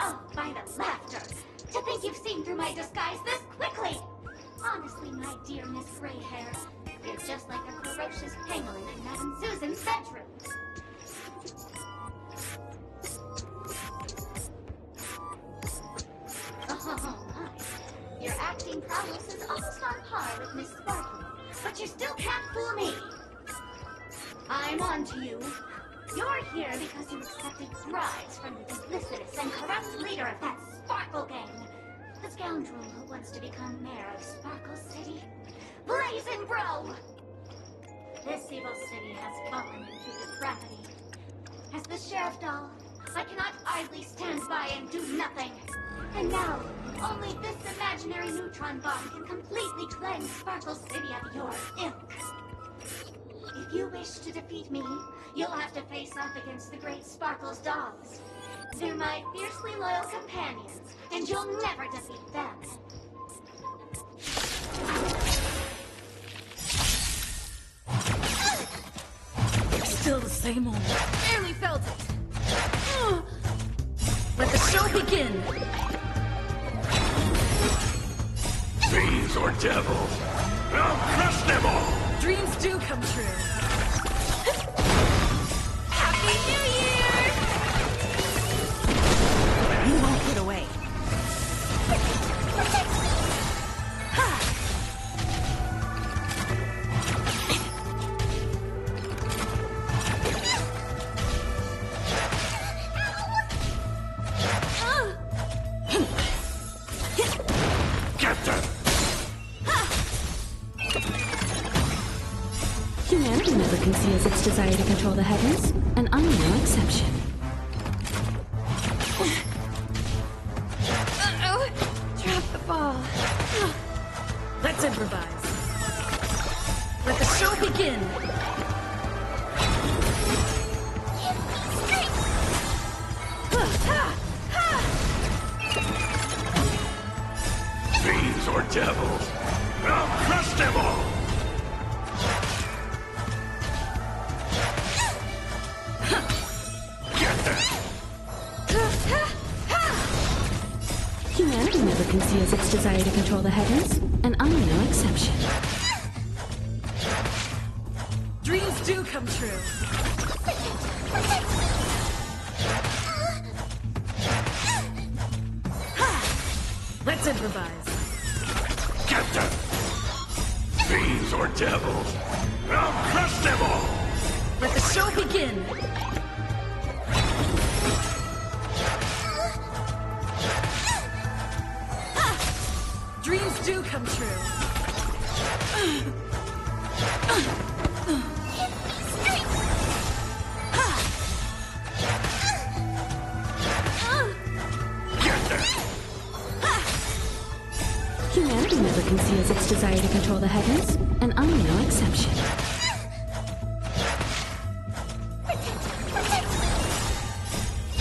Oh, by the laughter. To think you've seen through my disguise this quickly! Honestly, my dear Miss Greyhair, you're just like a ferocious pangolin in Madame Susan's bedroom. Oh my. Your acting prowess is almost on par with Miss Sparkle, but you still can't fool me. I'm on to you. You're here because you accepted bribes from the duplicitous and corrupt leader of that Sparkle gang. The scoundrel who wants to become mayor of Sparkle City. Blazin' Bro! This evil city has fallen into depravity. As the sheriff doll, I cannot idly stand by and do nothing. And now, only this imaginary neutron bomb can completely cleanse Sparkle City of your ilk. If you wish to defeat me, you'll have to face off against the great Sparkle's dolls. They're my fiercely loyal companions, and you'll never defeat them. Still the same old. Barely felt it. Let the show begin. Fiends or devils, I'll crush them all! Dreams do come true. Happy New Year! You won't get away. Humanity never conceals its desire to control the heavens, and I'm no exception. Uh-oh! Drop the ball. Let's improvise. Let the show begin! Fiends or devils, I'll crush them all! Humanity never conceals its desire to control the heavens, and I'm no exception. Dreams do come true. Let's improvise. Get them! Fiends or devils, I'll crush them all! Let the show begin! Dreams do come true. Humanity never conceals its desire to control the heavens, and I'm no exception.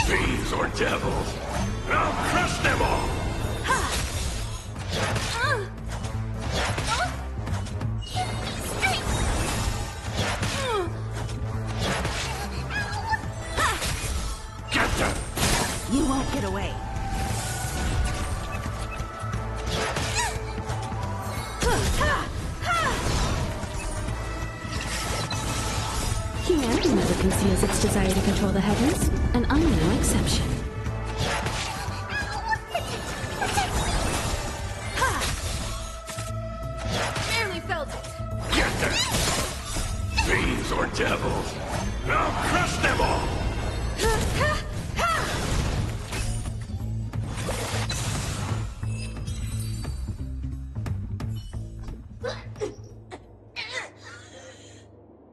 Fiends or devils, I'll crush them all! Get them! You won't get away. Humanity never conceals its desire to control the heavens, and I'm no exception. Barely felt it. Get them! Fiends or devils, I'll crush them all!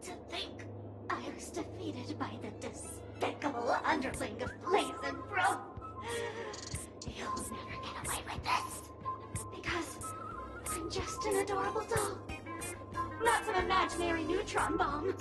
To think I was defeated by the despicable underling of Blazin' Bro. You'll never get away with this. Because I'm just an adorable doll. Not some imaginary neutron bomb.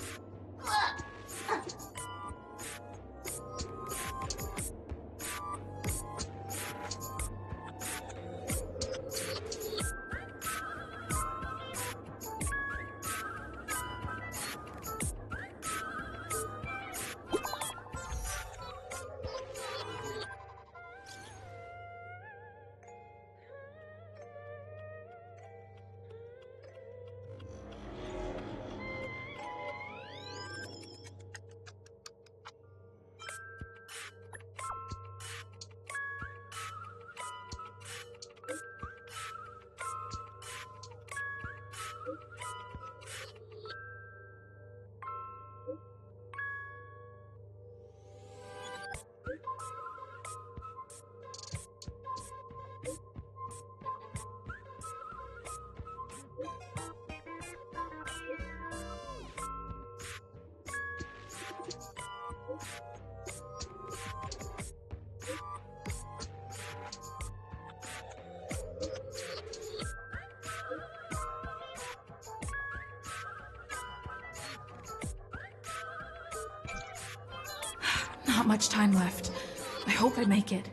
much time left. I hope I make it.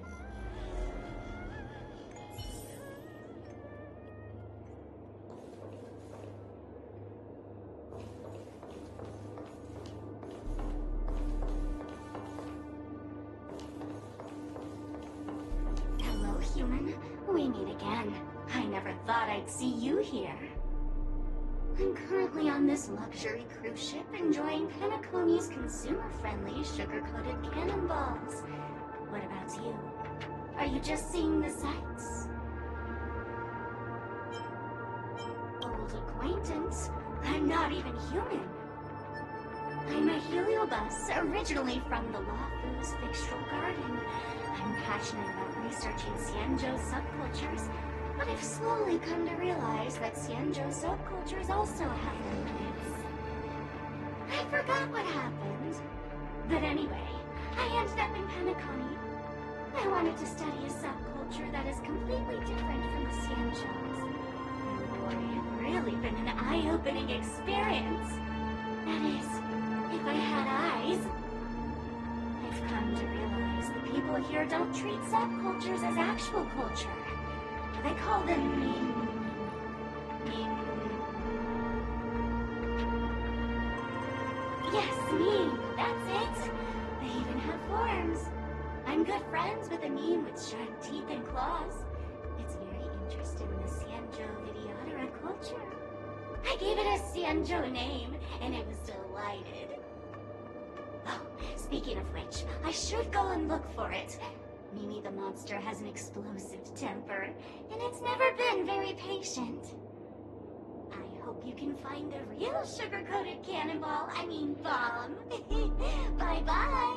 Hello, human. We meet again. I never thought I'd see you here. I'm currently on this luxury cruise ship enjoying Penacony's consumer-friendly sugar-coated cannonballs. What about you? Are you just seeing the sights? Old acquaintance. I'm not even human. I'm a heliobus, originally from the Lafu's Fixtural Garden. I'm passionate about researching Xianzhou subcultures, but I've slowly come to realize that Xianzhou subcultures also have their limits. I forgot what happened. But anyway, I ended up in Penacony. I wanted to study a subculture that is completely different from the Xianzhou's. And boy, it's really been an eye-opening experience. That is, if I had eyes. I've come to realize the people here don't treat subcultures as actual culture. They call them meme. Yes, meme. That's it. They even have forms. I'm good friends with a meme with sharp teeth and claws. It's very interested in the Xianzhou Videodera culture. I gave it a Xianzhou name, and it was delighted. Oh, speaking of which, I should go and look for it. Mimi the monster has an explosive temper, and it's never been very patient. I hope you can find the real sugar-coated cannonball, I mean bomb. Bye-bye.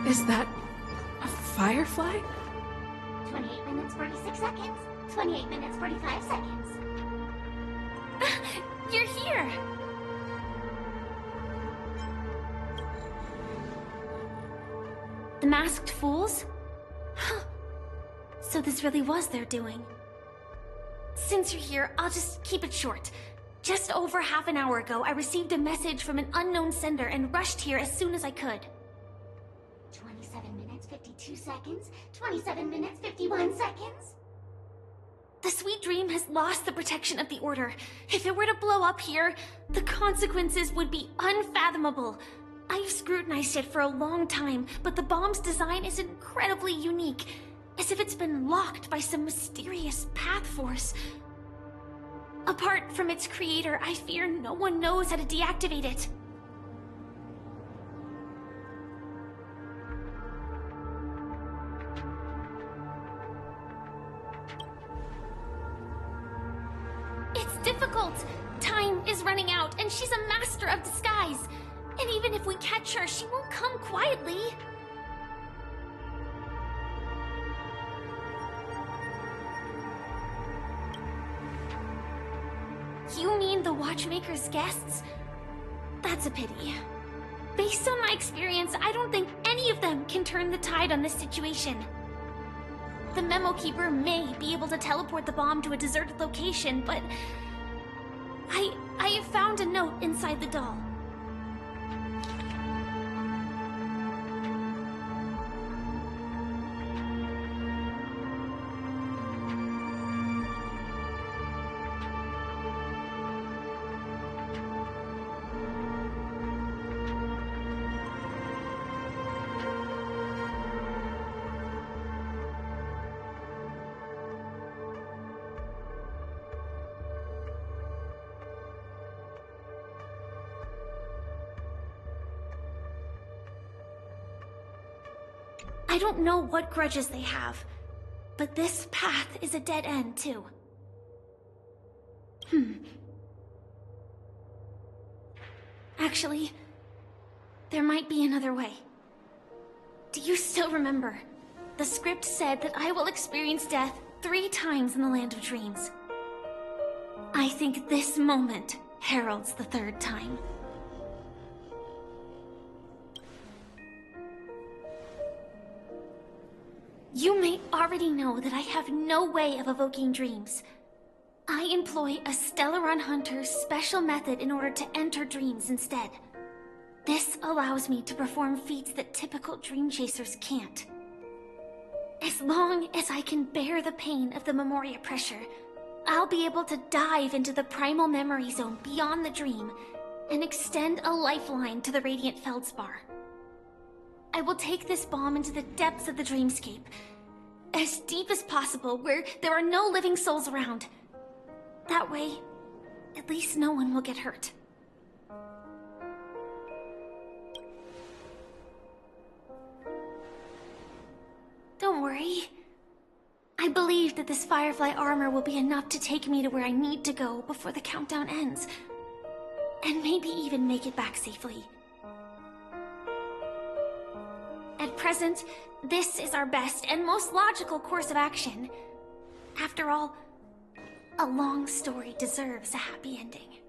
Is that a firefly? 28 minutes, 46 seconds. 28 minutes, 45 seconds. You're here! The masked fools? So this really was their doing. Since you're here, I'll just keep it short. Just over half an hour ago, I received a message from an unknown sender and rushed here as soon as I could. 27 minutes, 52 seconds. 27 minutes, 51 seconds. The Sweet Dream has lost the protection of the Order. If it were to blow up here, the consequences would be unfathomable. I've scrutinized it for a long time, but the bomb's design is incredibly unique, as if it's been locked by some mysterious path force. Apart from its creator, I fear no one knows how to deactivate it. It's difficult. Time is running out, and she's a master of disguise. And even if we catch her, she won't come quietly. You mean the Watchmaker's guests? That's a pity. Based on my experience, I don't think any of them can turn the tide on this situation. The Memo Keeper may be able to teleport the bomb to a deserted location, but I have found a note inside the doll. I don't know what grudges they have, but this path is a dead end, too. Actually, there might be another way. Do you still remember? The script said that I will experience death 3 times in the Land of Dreams. I think this moment heralds the 3rd time. You may already know that I have no way of evoking dreams. I employ a Stellaron Hunter's special method in order to enter dreams instead. This allows me to perform feats that typical dream chasers can't. As long as I can bear the pain of the Memoria pressure, I'll be able to dive into the primal memory zone beyond the dream and extend a lifeline to the Radiant Feldspar. I will take this bomb into the depths of the dreamscape, as deep as possible where there are no living souls around. That way, at least no one will get hurt. Don't worry. I believe that this Firefly armor will be enough to take me to where I need to go before the countdown ends. And maybe even make it back safely. At present, this is our best and most logical course of action. After all, a long story deserves a happy ending.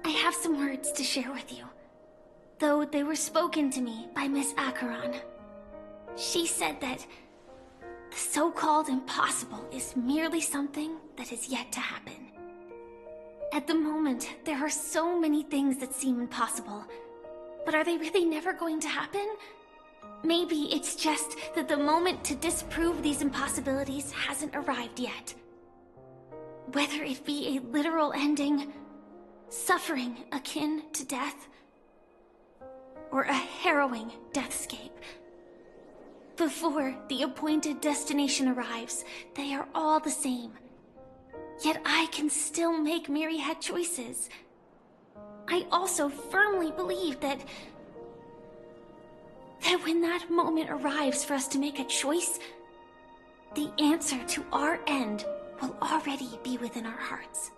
I have some words to share with you, though they were spoken to me by Miss Acheron. She said that the so-called impossible is merely something that is yet to happen. At the moment, there are so many things that seem impossible, but are they really never going to happen? Maybe it's just that the moment to disprove these impossibilities hasn't arrived yet. Whether it be a literal ending, suffering akin to death, or a harrowing deathscape. Before the appointed destination arrives, they are all the same. Yet I can still make myriad choices. I also firmly believe that when that moment arrives for us to make a choice, the answer to our end will already be within our hearts.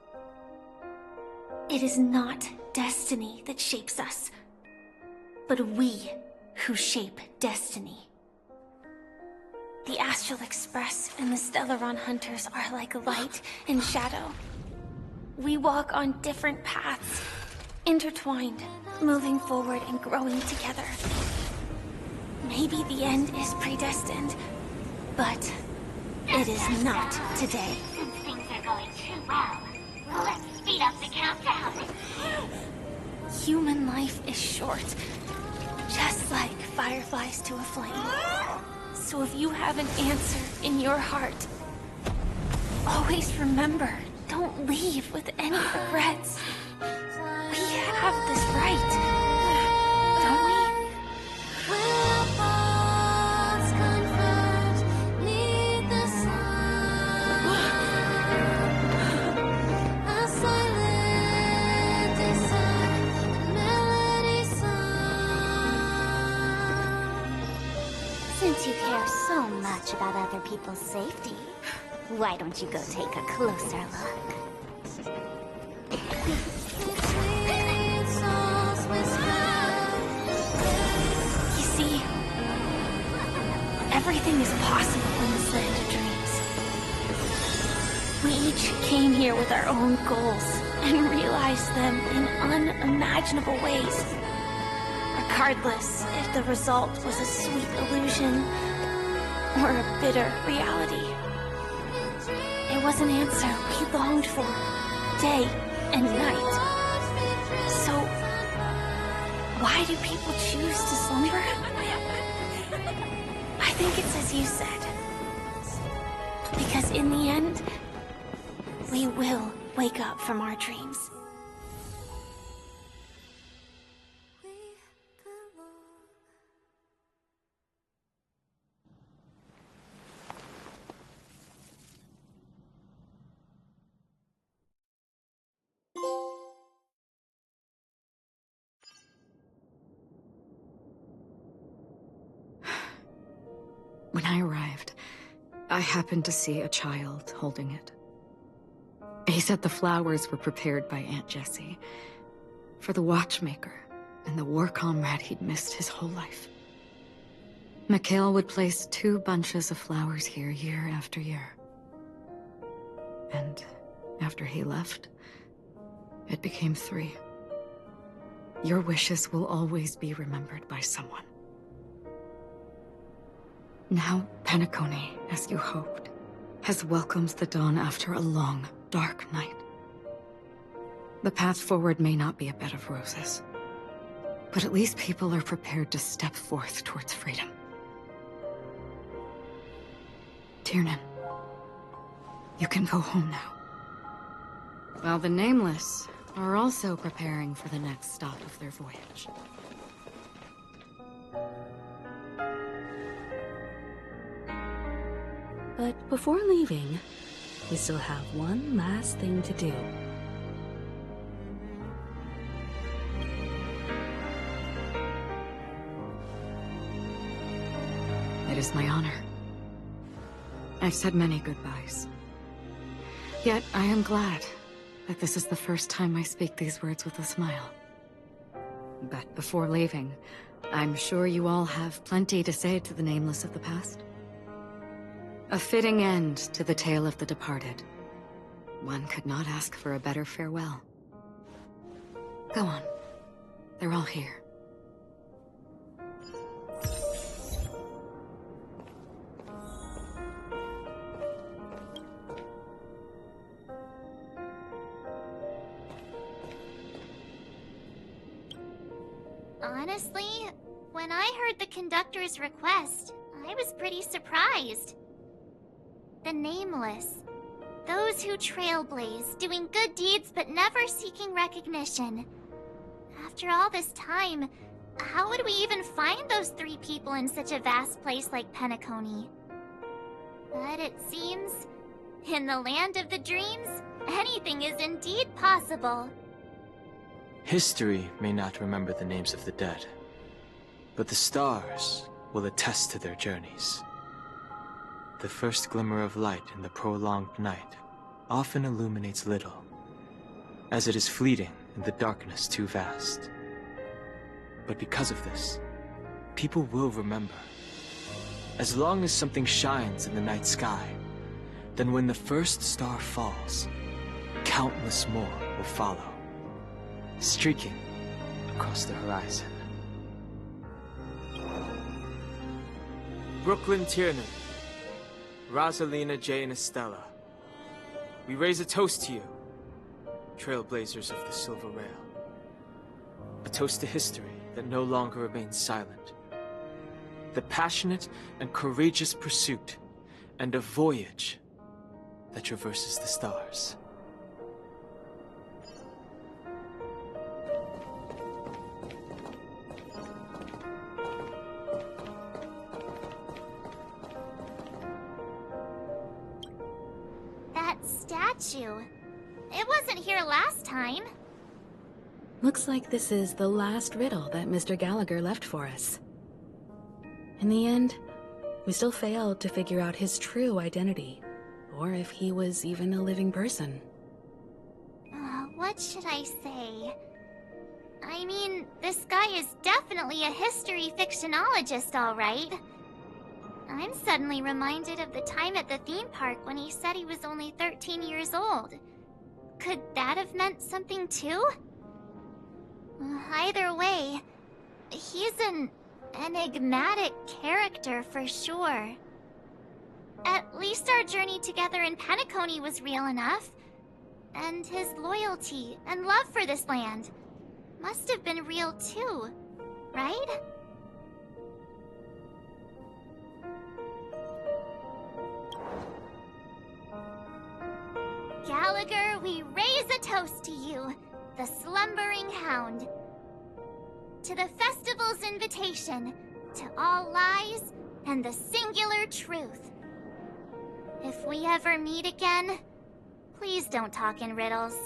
It is not destiny that shapes us, but we who shape destiny. The Astral Express and the Stellaron Hunters are like light and shadow. We walk on different paths, intertwined, moving forward and growing together. Maybe the end is predestined, but it is not today. Since things are going too well, let's speed up the countdown. Human life is short, just like fireflies to a flame. So if you have an answer in your heart, always remember, don't leave with any regrets. We have this right, don't we? Since you care so much about other people's safety, why don't you go take a closer look? You see, everything is possible in this land of dreams. We each came here with our own goals and realized them in unimaginable ways. Regardless if the result was a sweet illusion or a bitter reality. It was an answer we longed for, day and night. So, why do people choose to slumber? I think it's as you said. Because in the end, we will wake up from our dreams. When I arrived, I happened to see a child holding it. He said the flowers were prepared by Aunt Jessie for the watchmaker and the war comrade he'd missed his whole life. Mikhail would place 2 bunches of flowers here year after year. And after he left, it became 3. Your wishes will always be remembered by someone. Now, Penacony, as you hoped, has welcomed the dawn after a long, dark night. The path forward may not be a bed of roses, but at least people are prepared to step forth towards freedom. Tiernan, you can go home now. While the Nameless are also preparing for the next stop of their voyage. But before leaving, we still have one last thing to do. It is my honor. I've said many goodbyes. Yet I am glad that this is the first time I speak these words with a smile. But before leaving, I'm sure you all have plenty to say to the Nameless of the past. A fitting end to the tale of the departed. One could not ask for a better farewell. Go on. They're all here. Honestly, when I heard the conductor's request, I was pretty surprised. The Nameless. Those who trailblaze, doing good deeds but never seeking recognition. After all this time, how would we even find those 3 people in such a vast place like Penacony? But it seems, in the land of the dreams, anything is indeed possible. History may not remember the names of the dead, but the stars will attest to their journeys. The first glimmer of light in the prolonged night often illuminates little, as it is fleeting in the darkness too vast. But because of this, people will remember. As long as something shines in the night sky, then when the first star falls, countless more will follow, streaking across the horizon. Brooklyn Tiernan, Rosalina J. and Estella, we raise a toast to you, trailblazers of the Silver Rail. A toast to history that no longer remains silent. The passionate and courageous pursuit, and a voyage that traverses the stars. That statue. It wasn't here last time. Looks like this is the last riddle that Mr. Gallagher left for us. In the end, we still failed to figure out his true identity, or if he was even a living person. What should I say? I mean, this guy is definitely a history fictionologist, all right. I'm suddenly reminded of the time at the theme park when he said he was only 13 years old. Could that have meant something too? Either way, he's an enigmatic character for sure. At least our journey together in Penacony was real enough. And his loyalty and love for this land must have been real too, right? Gallagher, we raise a toast to you, the slumbering hound. To the festival's invitation, to all lies and the singular truth. If we ever meet again, please don't talk in riddles.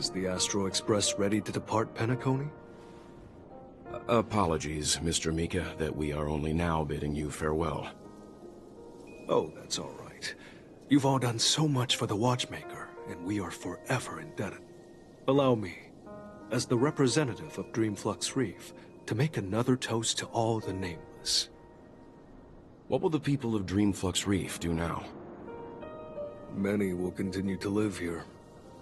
Is the Astro Express ready to depart Penacony? Apologies, Mr. Mika, that we are only now bidding you farewell. Oh, that's all right. You've all done so much for the Watchmaker, and we are forever indebted. Allow me, as the representative of Dreamflux Reef, to make another toast to all the nameless. What will the people of Dreamflux Reef do now? Many will continue to live here.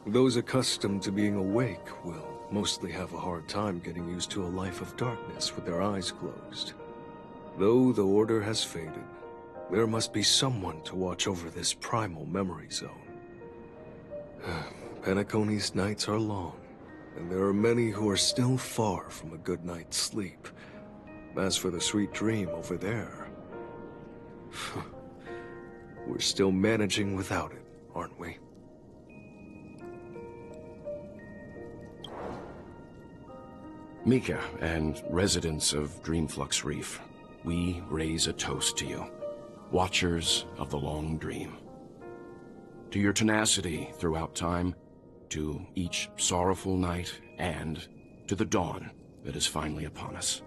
Those accustomed to being awake will mostly have a hard time getting used to a life of darkness with their eyes closed. Though the order has faded, there must be someone to watch over this primal memory zone. Penacony's nights are long, and there are many who are still far from a good night's sleep. As for the sweet dream over there, we're still managing without it, aren't we? Mika and residents of Dreamflux Reef, we raise a toast to you, watchers of the long dream. To your tenacity throughout time, to each sorrowful night, and to the dawn that is finally upon us.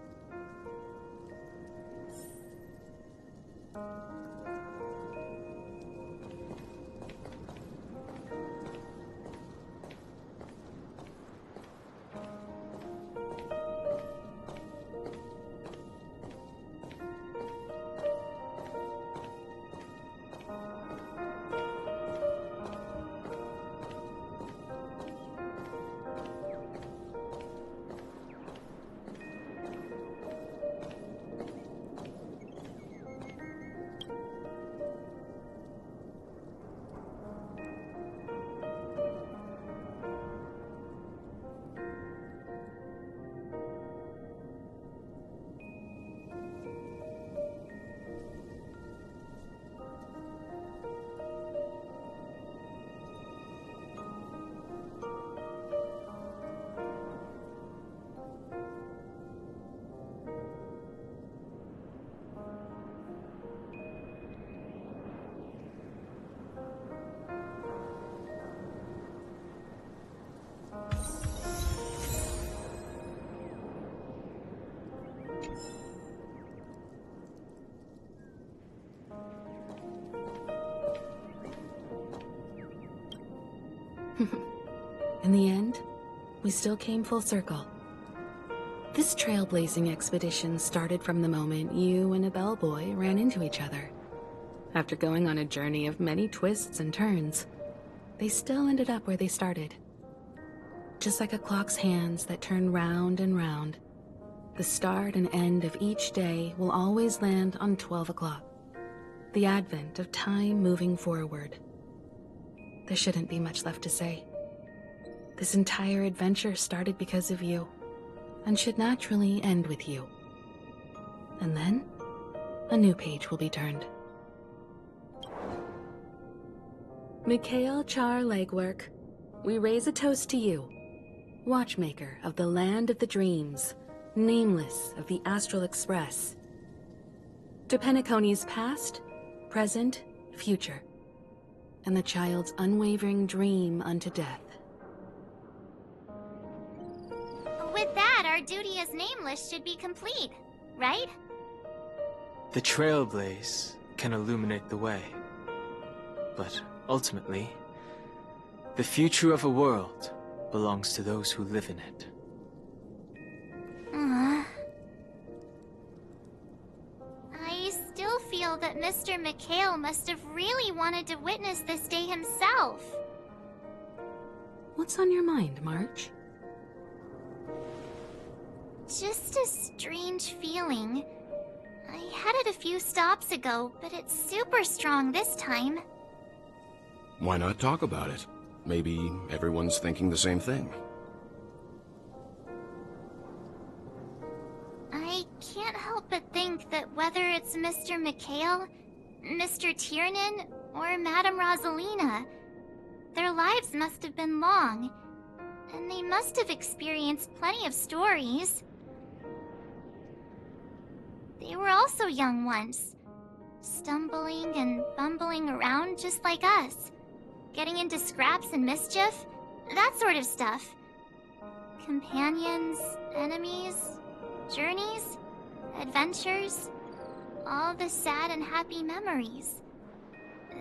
In the end, we still came full circle. This trailblazing expedition started from the moment you and a bellboy ran into each other. After going on a journey of many twists and turns, they still ended up where they started. Just like a clock's hands that turn round and round, the start and end of each day will always land on 12 o'clock. The advent of time moving forward. There shouldn't be much left to say. This entire adventure started because of you, and should naturally end with you. And then, a new page will be turned. Mikhail Char Legwork, we raise a toast to you, watchmaker of the land of the dreams, nameless of the Astral Express. To Penacony's past, present, future, and the child's unwavering dream unto death. With that, our duty as nameless should be complete, right? The trailblaze can illuminate the way. But ultimately, the future of a world belongs to those who live in it. I still feel that Mr. Mikhail must have really wanted to witness this day himself. What's on your mind, March? Just a strange feeling. I had it a few stops ago, but it's super strong this time. Why not talk about it? Maybe everyone's thinking the same thing. I can't help but think that whether it's Mr. Mikhail, Mr. Tiernan, or Madame Rosalina, their lives must have been long, and they must have experienced plenty of stories. They were also young once, stumbling and bumbling around just like us, getting into scraps and mischief, that sort of stuff. Companions, enemies, journeys, adventures, all the sad and happy memories.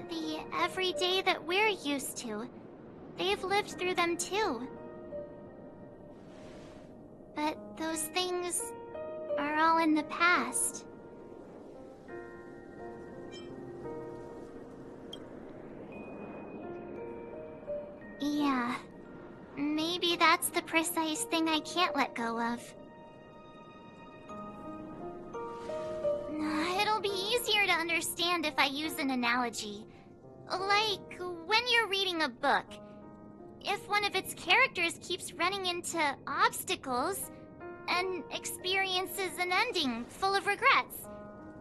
The everyday that we're used to. They've lived through them too. But those things are all in the past. Yeah, maybe that's the precise thing I can't let go of. It'll be easier to understand if I use an analogy. Like, when you're reading a book, if one of its characters keeps running into obstacles and experiences an ending full of regrets,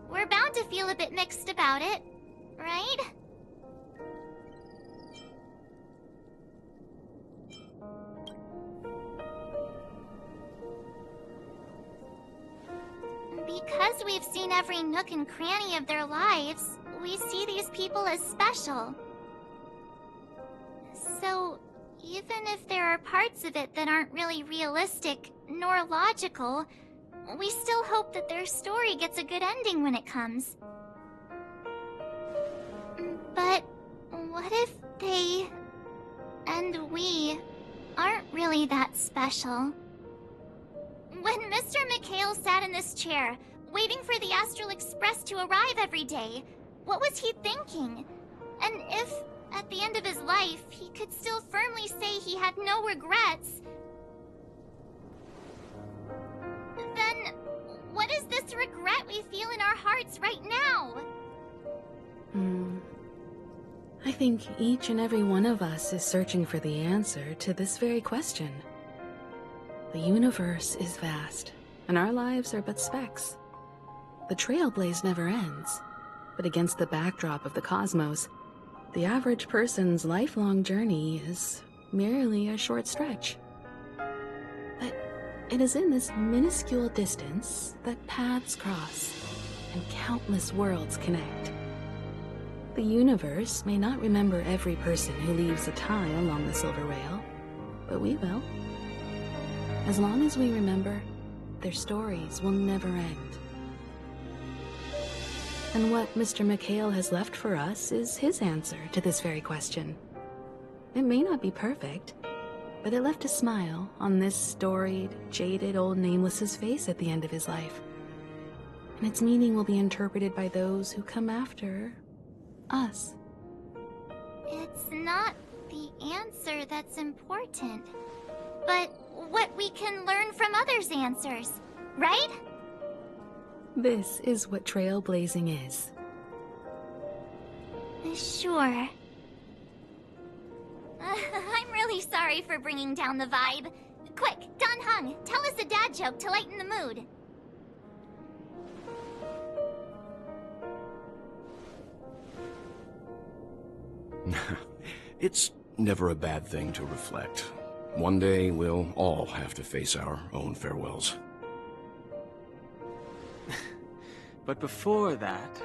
we're bound to feel a bit mixed about it, right? Because we've seen every nook and cranny of their lives, we see these people as special. So, even if there are parts of it that aren't really realistic nor logical, we still hope that their story gets a good ending when it comes. But what if they and we aren't really that special? When Mr. McHale sat in this chair, waiting for the Astral Express to arrive every day, what was he thinking? And if, at the end of his life, he could still firmly say he had no regrets, then what is this regret we feel in our hearts right now? I think each and every one of us is searching for the answer to this very question. The universe is vast, and our lives are but specks. The trailblaze never ends, but against the backdrop of the cosmos, the average person's lifelong journey is merely a short stretch. But it is in this minuscule distance that paths cross and countless worlds connect. The universe may not remember every person who leaves a tie along the silver rail, but we will. As long as we remember, their stories will never end. And what Mr. McHale has left for us is his answer to this very question. It may not be perfect, but it left a smile on this storied, jaded old Nameless's face at the end of his life. And its meaning will be interpreted by those who come after us. It's not the answer that's important, but what we can learn from others' answers, right? This is what trailblazing is. Sure. I'm really sorry for bringing down the vibe. Quick, Don Hung, tell us a dad joke to lighten the mood. It's never a bad thing to reflect. One day, we'll all have to face our own farewells. But before that,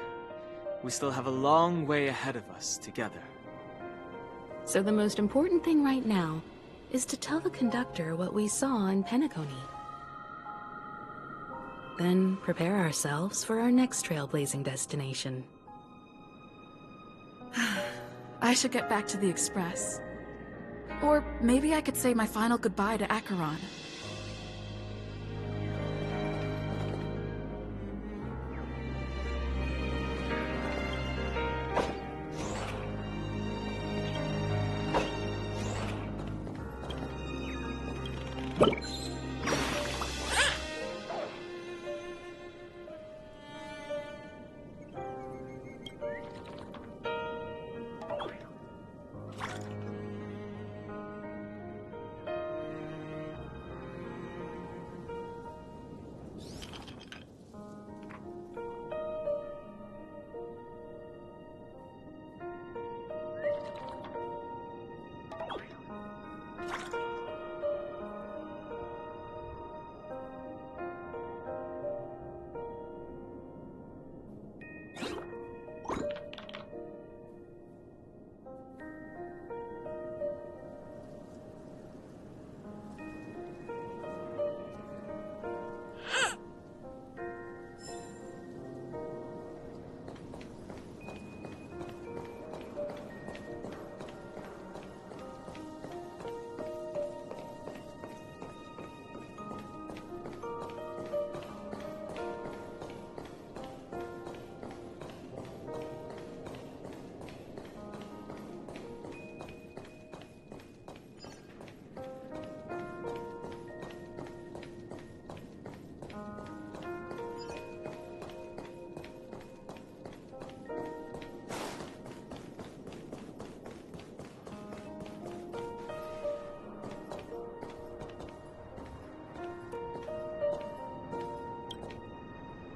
we still have a long way ahead of us together. So the most important thing right now is to tell the conductor what we saw in Penacony. Then prepare ourselves for our next trailblazing destination. I should get back to the Express. Or maybe I could say my final goodbye to Acheron.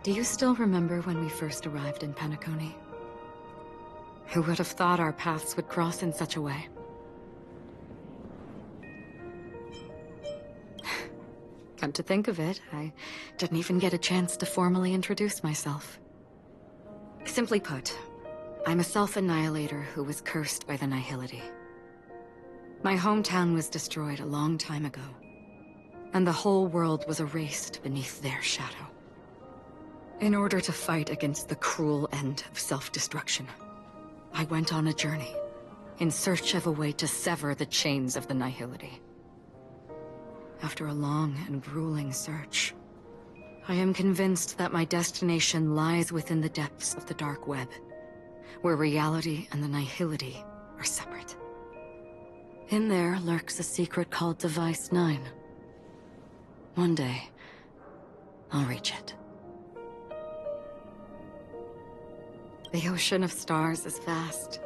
Do you still remember when we first arrived in Penacony? Who would have thought our paths would cross in such a way? Come to think of it, I didn't even get a chance to formally introduce myself. Simply put, I'm a self-annihilator who was cursed by the Nihility. My hometown was destroyed a long time ago, and the whole world was erased beneath their shadow. In order to fight against the cruel end of self-destruction, I went on a journey, in search of a way to sever the chains of the Nihility. After a long and grueling search, I am convinced that my destination lies within the depths of the dark web, where reality and the Nihility are separate. In there lurks a secret called Device 9. One day, I'll reach it. The ocean of stars is vast,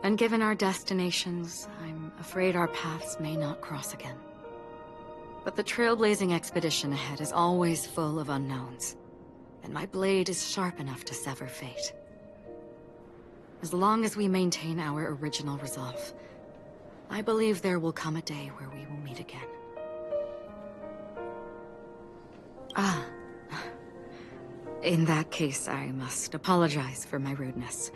and given our destinations, I'm afraid our paths may not cross again. But the trailblazing expedition ahead is always full of unknowns, and my blade is sharp enough to sever fate. As long as we maintain our original resolve, I believe there will come a day where we will meet again. In that case, I must apologize for my rudeness.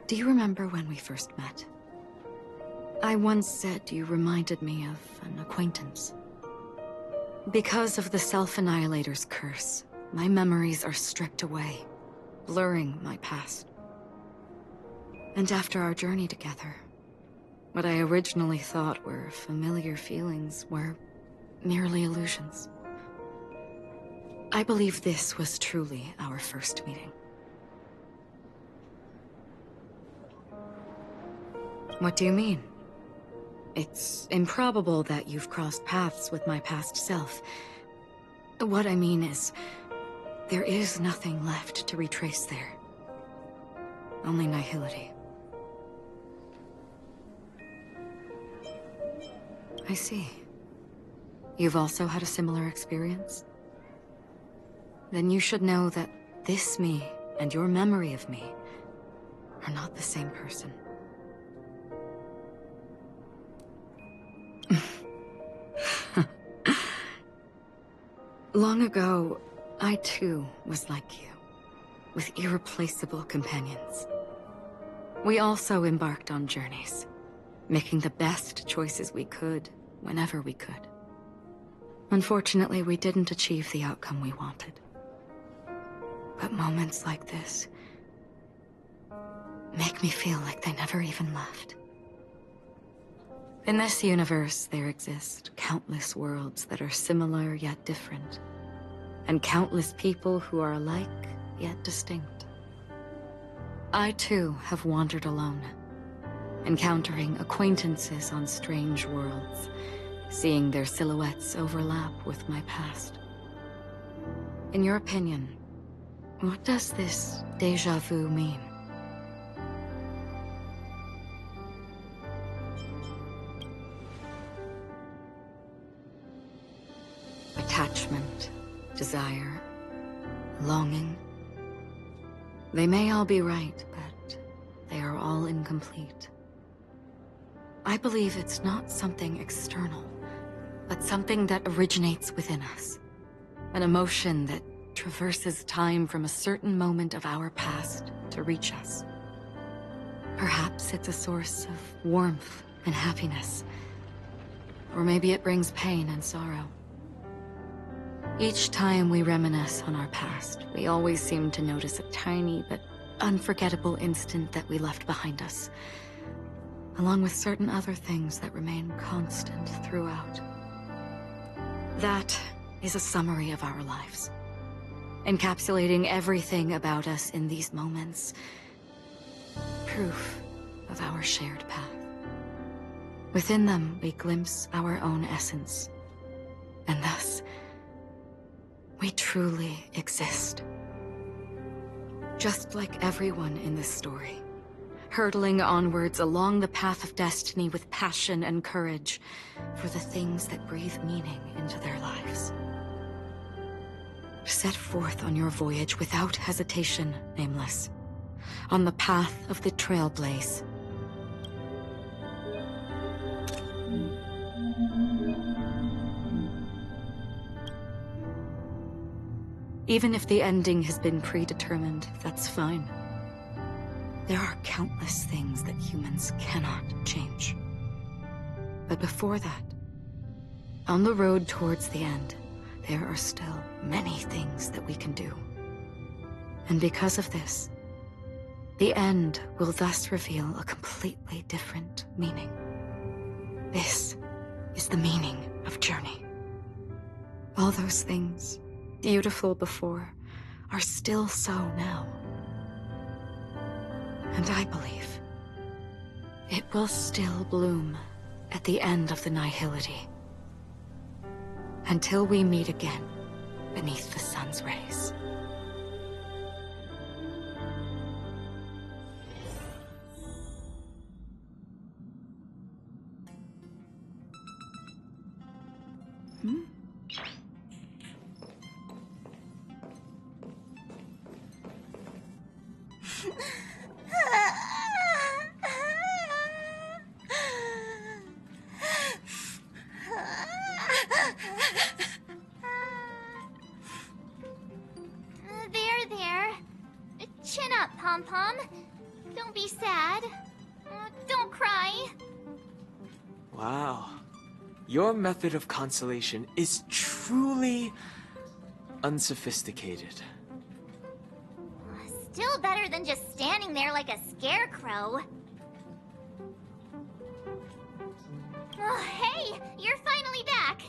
Do you remember when we first met? I once said you reminded me of an acquaintance. Because of the Self-Annihilator's curse, my memories are stripped away, blurring my past. And after our journey together, what I originally thought were familiar feelings were merely illusions. I believe this was truly our first meeting. What do you mean? It's improbable that you've crossed paths with my past self. What I mean is, there is nothing left to retrace there. Only Nihility. I see. You've also had a similar experience? Then you should know that this me and your memory of me are not the same person. Long ago, I too was like you, with irreplaceable companions. We also embarked on journeys, making the best choices we could, whenever we could. Unfortunately, we didn't achieve the outcome we wanted. But moments like this make me feel like they never even left. In this universe, there exist countless worlds that are similar yet different, and countless people who are alike yet distinct. I too have wandered alone, encountering acquaintances on strange worlds, seeing their silhouettes overlap with my past. In your opinion, what does this déjà vu mean? Attachment, desire, longing. They may all be right, but they are all incomplete. I believe it's not something external, but something that originates within us. An emotion that traverses time from a certain moment of our past to reach us. Perhaps it's a source of warmth and happiness. Or maybe it brings pain and sorrow. Each time we reminisce on our past, we always seem to notice a tiny but unforgettable instant that we left behind us, along with certain other things that remain constant throughout. That is a summary of our lives, encapsulating everything about us in these moments. Proof of our shared path. Within them, we glimpse our own essence, and thus, we truly exist. Just like everyone in this story, hurtling onwards along the path of destiny with passion and courage for the things that breathe meaning into their lives. Set forth on your voyage without hesitation, Nameless. On the path of the Trailblaze. Even if the ending has been predetermined, that's fine. There are countless things that humans cannot change. But before that, on the road towards the end, there are still many things that we can do. And because of this, the end will thus reveal a completely different meaning. This is the meaning of journey. All those things, beautiful before, are still so now. And I believe it will still bloom at the end of the nihility. Until we meet again beneath the sun's rays. There. Chin up, Pom-Pom. Don't be sad. Don't cry. Wow. Your method of consolation is truly unsophisticated. Still better than just standing there like a scarecrow. Oh, hey, you're finally back.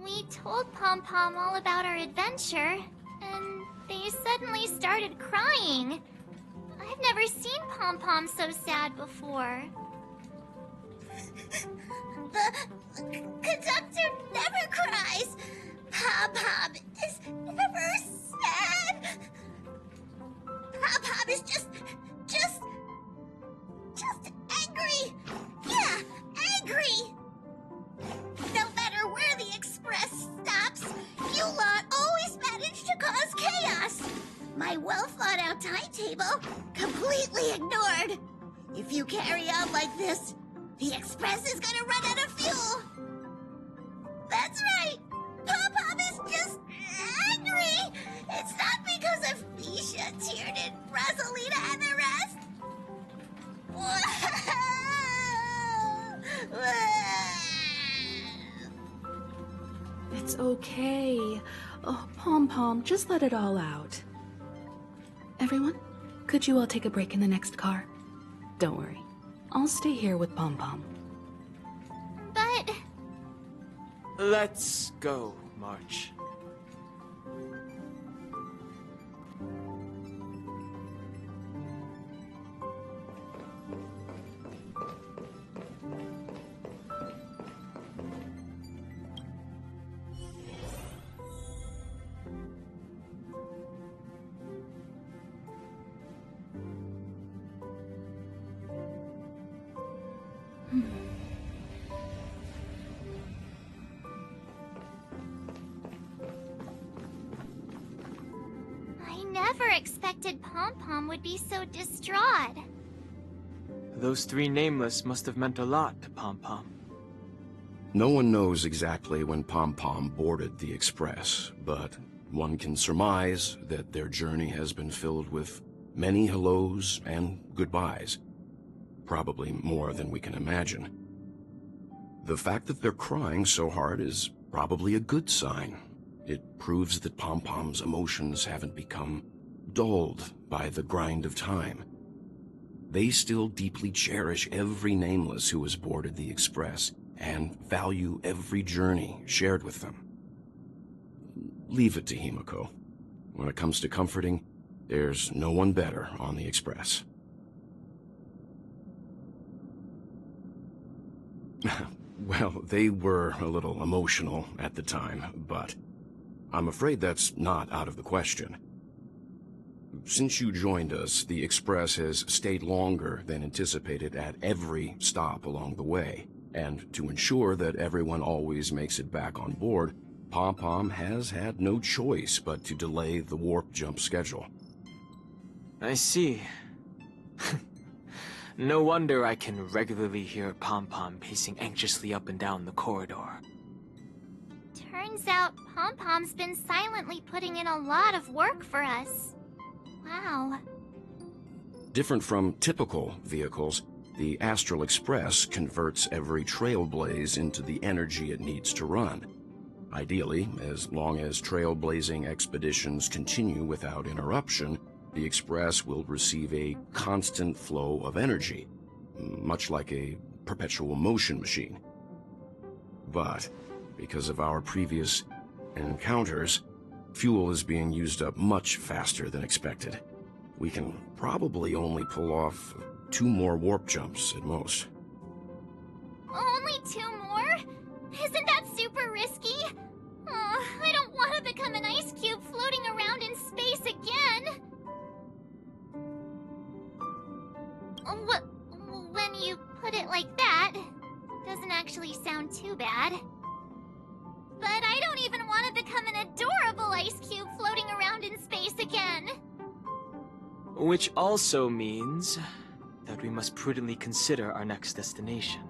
We told Pom-Pom all about our adventure, and they suddenly started crying. I've never seen Pom-Pom so sad before. The conductor never cries. Pom-Pom is never sad. Pom-Pom is just angry. Yeah, angry. No matter where the express stops, you lot always manage to cause chaos. My well-thought-out timetable completely ignored. If you carry on like this, the express is gonna run out of fuel. That's right. Pom-Pom is just angry. It's not because of Misha, Tiernan, Rosalina, and the rest. It's okay. Oh, Pom-Pom, just let it all out. Everyone, could you all take a break in the next car? Don't worry. I'll stay here with Pom-Pom. But... Let's go, March. I never expected Pom-Pom would be so distraught. Those three nameless must have meant a lot to Pom-Pom. No one knows exactly when Pom-Pom boarded the Express, but one can surmise that their journey has been filled with many hellos and goodbyes. Probably more than we can imagine. The fact that they're crying so hard is probably a good sign. It proves that Pom-Pom's emotions haven't become dulled by the grind of time. They still deeply cherish every nameless who has boarded the Express and value every journey shared with them. Leave it to Himiko. When it comes to comforting, there's no one better on the Express. Well, they were a little emotional at the time, but I'm afraid that's not out of the question. Since you joined us, the Express has stayed longer than anticipated at every stop along the way, and to ensure that everyone always makes it back on board, Pom-Pom has had no choice but to delay the warp jump schedule. I see. No wonder I can regularly hear Pom-Pom pacing anxiously up and down the corridor. Turns out Pom-Pom's been silently putting in a lot of work for us. Wow. Different from typical vehicles, the Astral Express converts every trailblaze into the energy it needs to run. Ideally, as long as trailblazing expeditions continue without interruption, the Express will receive a constant flow of energy, much like a perpetual motion machine. But, because of our previous encounters, fuel is being used up much faster than expected. We can probably only pull off 2 more warp jumps at most. Only 2 more? Isn't that super risky? I don't want to become an ice cube floating around in space again. When you put it like that, doesn't actually sound too bad. But I don't even want to become an adorable ice cube floating around in space again. Which also means that we must prudently consider our next destination.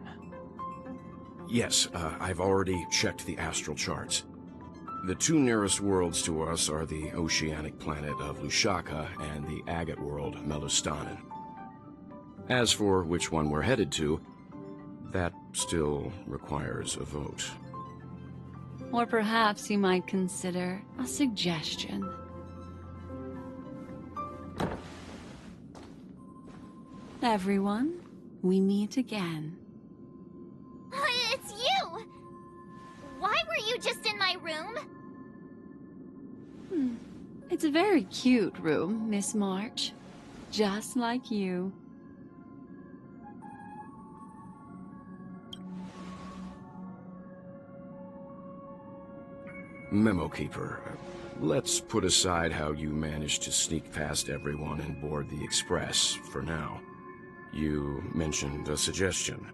Yes, I've already checked the astral charts. The 2 nearest worlds to us are the oceanic planet of Lushaka and the agate world, Melustanen. As for which one we're headed to, that still requires a vote. Or perhaps you might consider a suggestion. Everyone, we meet again. It's you! Why were you just in my room? It's a very cute room, Miss March. Just like you. Memo Keeper, let's put aside how you managed to sneak past everyone and board the Express for now. You mentioned a suggestion.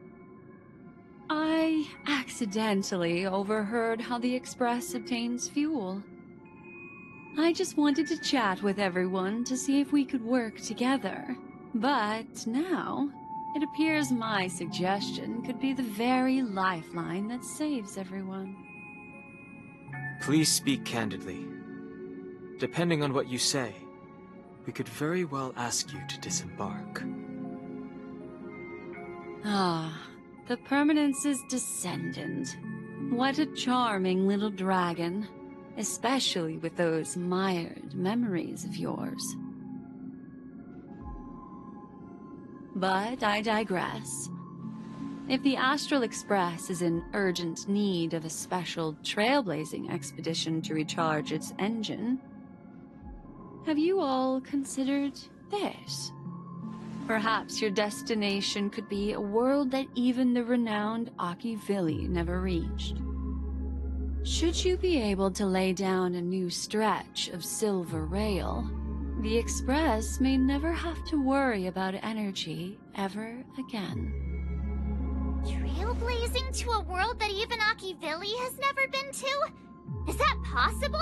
I accidentally overheard how the Express obtains fuel. I just wanted to chat with everyone to see if we could work together. But now, it appears my suggestion could be the very lifeline that saves everyone. Please speak candidly. Depending on what you say, we could very well ask you to disembark. Ah, the Permanence's descendant. What a charming little dragon, especially with those mired memories of yours. But I digress. If the Astral Express is in urgent need of a special trailblazing expedition to recharge its engine, have you all considered this? Perhaps your destination could be a world that even the renowned Akivili never reached. Should you be able to lay down a new stretch of silver rail, the Express may never have to worry about energy ever again. Trailblazing to a world that even Akivili has never been to? Is that possible?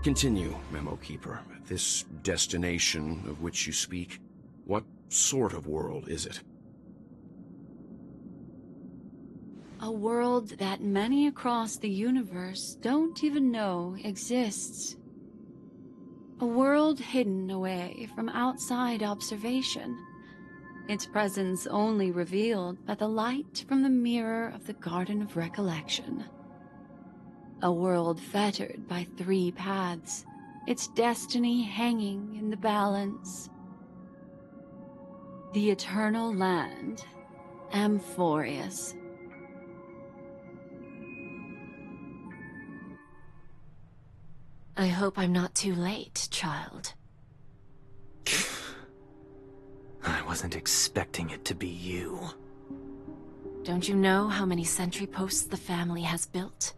Continue, Memo Keeper. This destination of which you speak, what sort of world is it? A world that many across the universe don't even know exists. A world hidden away from outside observation. Its presence only revealed by the light from the mirror of the Garden of Recollection. A world fettered by 3 paths, its destiny hanging in the balance. The Eternal Land, Amphorius. I hope I'm not too late, child. I wasn't expecting it to be you. Don't you know how many sentry posts the family has built?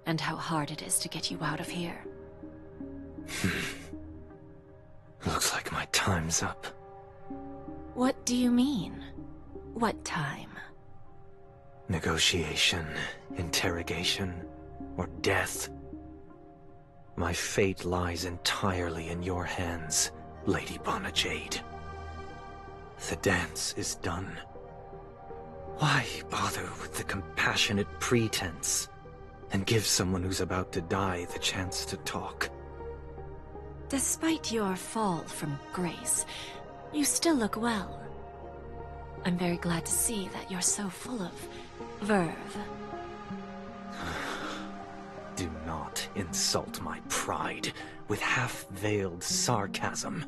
And how hard it is to get you out of here? Looks like my time's up. What do you mean? What time? Negotiation, interrogation, or death. My fate lies entirely in your hands, Lady Bonajade. The dance is done. Why bother with the compassionate pretense and give someone who's about to die the chance to talk? Despite your fall from grace, you still look well. I'm very glad to see that you're so full of verve. Do not insult my pride with half-veiled sarcasm.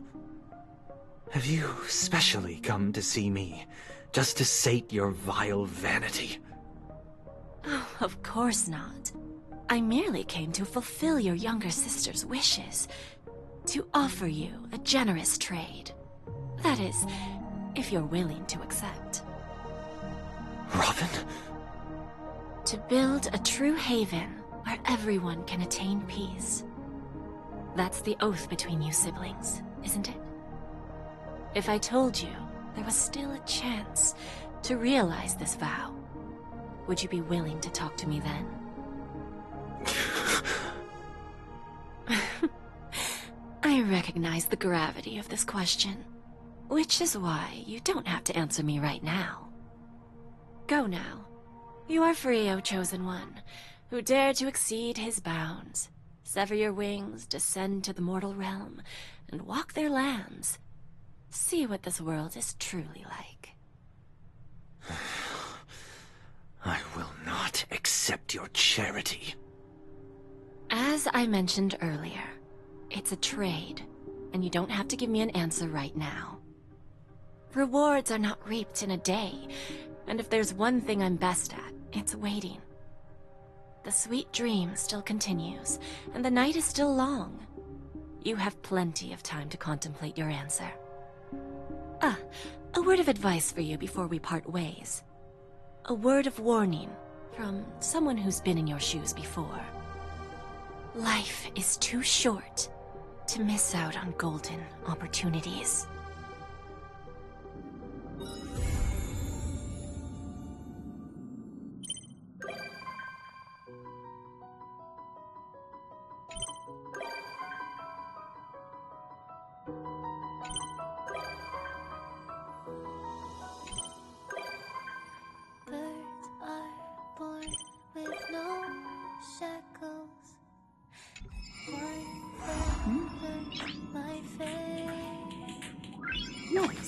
Have you specially come to see me just to sate your vile vanity? Oh, of course not. I merely came to fulfill your younger sister's wishes. To offer you a generous trade. That is, if you're willing to accept. Robin? To build a true haven where everyone can attain peace. That's the oath between you siblings, isn't it? If I told you there was still a chance to realize this vow, would you be willing to talk to me then? I recognize the gravity of this question, which is why you don't have to answer me right now. Go now. You are free, O Chosen One, who dare to exceed his bounds, sever your wings, descend to the mortal realm, and walk their lands. See what this world is truly like. I will not accept your charity. As I mentioned earlier, it's a trade, and you don't have to give me an answer right now. Rewards are not reaped in a day, and if there's one thing I'm best at, it's waiting. The sweet dream still continues, and the night is still long. You have plenty of time to contemplate your answer. A word of advice for you before we part ways. A word of warning from someone who's been in your shoes before. Life is too short to miss out on golden opportunities. Birds are born with no shackles. One my face. Noise.